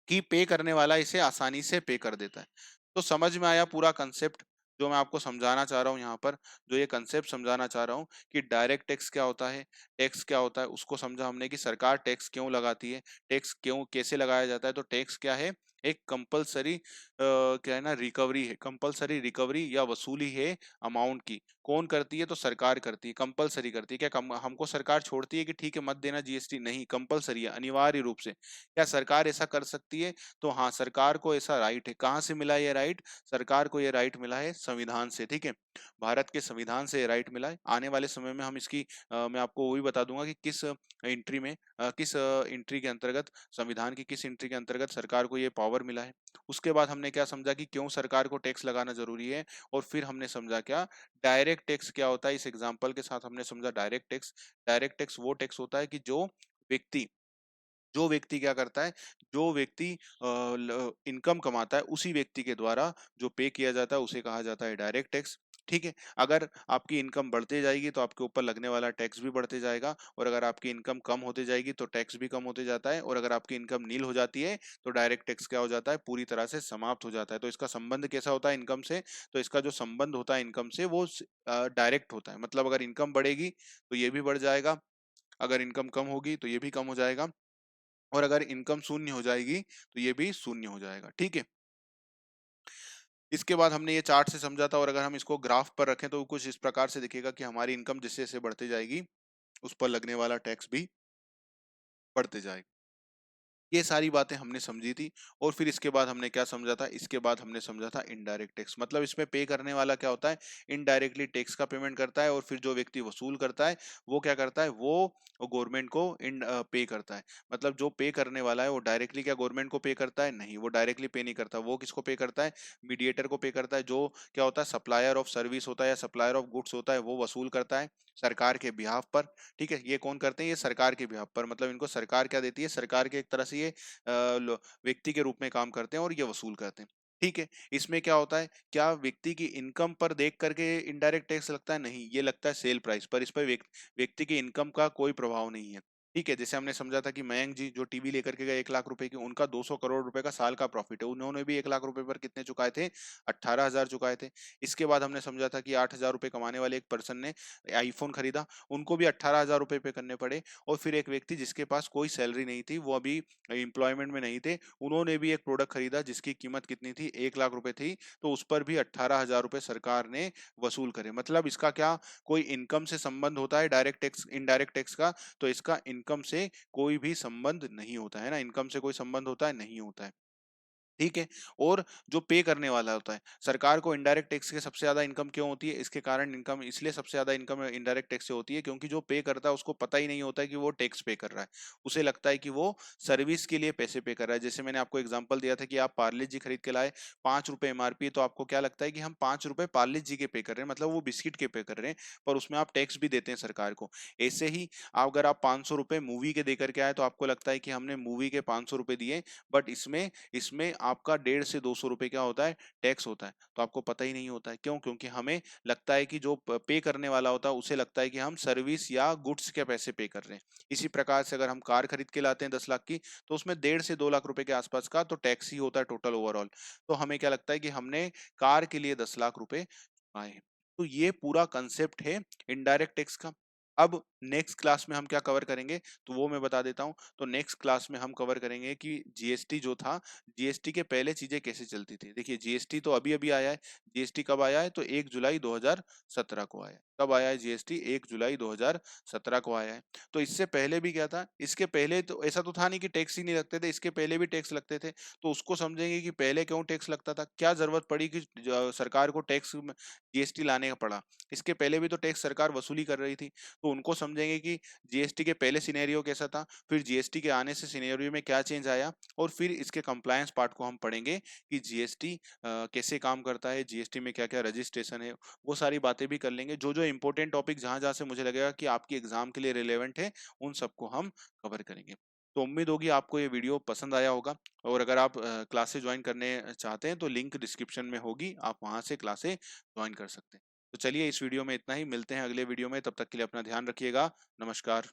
कि पे करने वाला इसे आसानी से पे कर देता है। तो समझ में आया पूरा कंसेप्ट, जो मैं आपको समझाना चाह रहा हूँ यहाँ पर, जो ये कंसेप्ट समझाना चाह रहा हूँ कि डायरेक्ट टैक्स क्या होता है, टैक्स क्या होता है, उसको समझा हमने कि सरकार टैक्स क्यों लगाती है, टैक्स क्यों कैसे लगाया जाता है। तो टैक्स क्या है, एक कंपलसरी क्या है ना, रिकवरी है, कंपलसरी रिकवरी या वसूली है अमाउंट की। कौन करती है, तो सरकार करती है, कंपलसरी करती है। क्या हमको सरकार छोड़ती है कि ठीक है मत देना जीएसटी, नहीं, कंपलसरी है, अनिवार्य रूप से। क्या सरकार ऐसा कर सकती है, तो हाँ, सरकार को ऐसा राइट है। कहाँ से मिला ये राइट, सरकार को ये राइट मिला है संविधान से, ठीक है, भारत के संविधान से ये राइट मिला है। आने वाले समय में हम इसकी मैं आपको वो भी बता दूंगा कि किस एंट्री में किस एंट्री के अंतर्गत, संविधान की किस एंट्री के अंतर्गत सरकार को ये पावर मिला है। उसके बाद हमने क्या समझा कि क्यों सरकार को टैक्स लगाना जरूरी है, और फिर हमने समझा क्या, डायरेक्ट टैक्स क्या होता है। इस एग्जाम्पल के साथ हमने समझा डायरेक्ट टैक्स। डायरेक्ट टैक्स वो टैक्स होता है कि व्यक्ति जो व्यक्ति क्या करता है, जो व्यक्ति इनकम कमाता है, उसी व्यक्ति के द्वारा जो पे किया जाता है, उसे कहा जाता है डायरेक्ट टैक्स। ठीक है, अगर आपकी इनकम बढ़ते जाएगी तो आपके ऊपर लगने वाला टैक्स भी बढ़ते जाएगा, और अगर आपकी इनकम कम होते जाएगी तो टैक्स भी कम होते जाता है, और अगर आपकी इनकम नील हो जाती है तो डायरेक्ट टैक्स क्या हो जाता है, पूरी तरह से समाप्त हो जाता है। तो इसका संबंध कैसा होता है इनकम से, तो इसका जो संबंध होता है इनकम से, वो डायरेक्ट होता है। मतलब अगर इनकम बढ़ेगी तो ये भी बढ़ जाएगा, अगर इनकम कम होगी तो ये भी कम हो जाएगा, और अगर इनकम शून्य हो जाएगी तो ये भी शून्य हो जाएगा। ठीक है, इसके बाद हमने ये चार्ट से समझा था, और अगर हम इसको ग्राफ पर रखें तो कुछ इस प्रकार से दिखेगा कि हमारी इनकम जैसे जैसे बढ़ती जाएगी, उस पर लगने वाला टैक्स भी बढ़ते जाएगा। ये सारी बातें हमने समझी थी और फिर इसके बाद हमने क्या समझा था, इसके बाद हमने समझा था इनडायरेक्ट टैक्स। मतलब इसमें पे करने वाला क्या होता है, इनडायरेक्टली टैक्स का पेमेंट करता है और फिर जो व्यक्ति वसूल करता है वो क्या करता है, वो गवर्नमेंट को पे करता है। मतलब जो पे करने वाला है वो डायरेक्टली क्या गवर्नमेंट को पे करता है, नहीं, वो डायरेक्टली पे नहीं करता। वो किसको पे करता है, मीडिएटर को पे करता है, जो क्या होता है सप्लायर ऑफ सर्विस होता है या सप्लायर ऑफ गुड्स होता है, वो वसूल करता है सरकार के बिहाफ पर। ठीक है, ये कौन करते हैं, ये सरकार के बिहाफ पर। मतलब इनको सरकार क्या देती है, सरकार के एक तरह से ये व्यक्ति के रूप में काम करते हैं और ये वसूल करते हैं। ठीक है, इसमें क्या होता है, क्या व्यक्ति की इनकम पर देख करके इनडायरेक्ट टैक्स लगता है, नहीं, ये लगता है सेल प्राइस पर। इस पर व्यक्ति की इनकम का कोई प्रभाव नहीं है। ठीक है, जैसे हमने समझा था कि मयंक जी जो टीवी लेकर के गए 1 लाख रुपए की, उनका 200 करोड़ रुपए का साल का प्रॉफिट है, उन्होंने भी 1 लाख रुपए पर कितने चुकाए थे, 18,000 चुकाए थे। इसके बाद हमने समझा था कि 8,000 रुपए कमाने वाले एक पर्सन ने आईफोन खरीदा, उनको भी 18,000 रुपए पे करने पड़े। और फिर एक व्यक्ति जिसके पास कोई सैलरी नहीं थी, वो अभी एम्प्लॉयमेंट में नहीं थे, उन्होंने भी एक प्रोडक्ट खरीदा जिसकी कीमत कितनी थी, 1 लाख रुपए थी, तो उस पर भी 18,000 रुपए सरकार ने वसूल करे। मतलब इसका क्या कोई इनकम से संबंध होता है डायरेक्ट टैक्स इनडायरेक्ट टैक्स का, तो इसका इनकम से कोई भी संबंध नहीं होता है ना, इनकम से कोई संबंध होता है, नहीं होता है। ठीक है, और जो पे करने वाला होता है, सरकार को इनडायरेक्ट टैक्स के सबसे ज्यादा इनकम क्यों होती है, इसके कारण इनकम इसलिए सबसे ज्यादा इनकम इनडायरेक्ट टैक्स से होती है क्योंकि जो पे करता है उसको पता ही नहीं होता है कि वो टैक्स पे कर रहा है। उसे लगता है कि वो सर्विस के लिए पैसे पे कर रहा है। जैसे मैंने आपको एग्जांपल दिया था कि आप पार्ले जी खरीद के लाए, 5 रुपए एमआरपी, तो आपको क्या लगता है कि हम 5 रुपए पार्ले जी के पे कर रहे हैं, मतलब वो बिस्किट के पे कर रहे हैं, पर उसमें आप टैक्स भी देते हैं सरकार को। ऐसे ही अगर आप 500 रुपए मूवी के दे करके आए तो आपको लगता है कि हमने मूवी के 500 रुपए दिए, बट इसमें इसमें आपका 150 से 200 रुपए क्या होता है, टैक्स होता है। तो आपको पता ही नहीं होता है, क्यों, क्योंकि हमें लगता है कि जो पे करने वाला होता है उसे लगता है कि हम सर्विस या गुड्स के पैसे पे कर रहे हैं। इसी प्रकार से अगर हम कार खरीद के लाते हैं 10 लाख की, तो उसमें 1.5 से 2 लाख रुपए के आसपास का तो टैक्स ही होता है टोटल ओवरऑल। तो हमें क्या लगता है कि हमने कार के लिए 10 लाख रुपए आए हैं। तो ये पूरा कंसेप्ट है इनडायरेक्ट टैक्स का। अब नेक्स्ट क्लास में हम क्या कवर करेंगे, तो वो मैं बता देता हूँ। तो नेक्स्ट क्लास में हम कवर करेंगे कि जीएसटी जो था, जीएसटी के पहले चीजें कैसे चलती थी। देखिए, जीएसटी तो अभी अभी आया है। जीएसटी कब आया है, तो 1 जुलाई 2017 को आया है। कब आया है जीएसटी, 1 जुलाई 2017 को आया है। तो इससे पहले भी क्या था, इसके पहले तो ऐसा तो था नहीं कि टैक्स ही नहीं लगते थे, इसके पहले भी टैक्स लगते थे। तो उसको समझेंगे कि पहले क्यों टैक्स लगता था, क्या जरूरत पड़ी कि सरकार को टैक्स जीएसटी लाने का पड़ा। इसके पहले भी तो टैक्स सरकार वसूली कर रही थी। तो उनको समझेंगे कि जीएसटी के पहले सिनेरियो कैसा था, फिर जीएसटी के आने से सिनेरियो में क्या चेंज आया, और फिर इसके कंप्लायंस पार्ट को हम पढ़ेंगे कि जीएसटी कैसे काम करता है, जीएसटी में क्या क्या रजिस्ट्रेशन है। वो सारी बातें भी कर लेंगे। जो जो इंपॉर्टेंट टॉपिक जहां जहां से मुझे लगेगा कि आपकी एग्जाम के लिए रिलेवेंट है, उन सबको हम कवर करेंगे। तो उम्मीद होगी आपको ये वीडियो पसंद आया होगा। और अगर आप क्लासेस ज्वाइन करने चाहते हैं तो लिंक डिस्क्रिप्शन में होगी, आप वहां से क्लासेस ज्वाइन कर सकते हैं। तो चलिए, इस वीडियो में इतना ही, मिलते हैं अगले वीडियो में, तब तक के लिए अपना ध्यान रखिएगा। नमस्कार।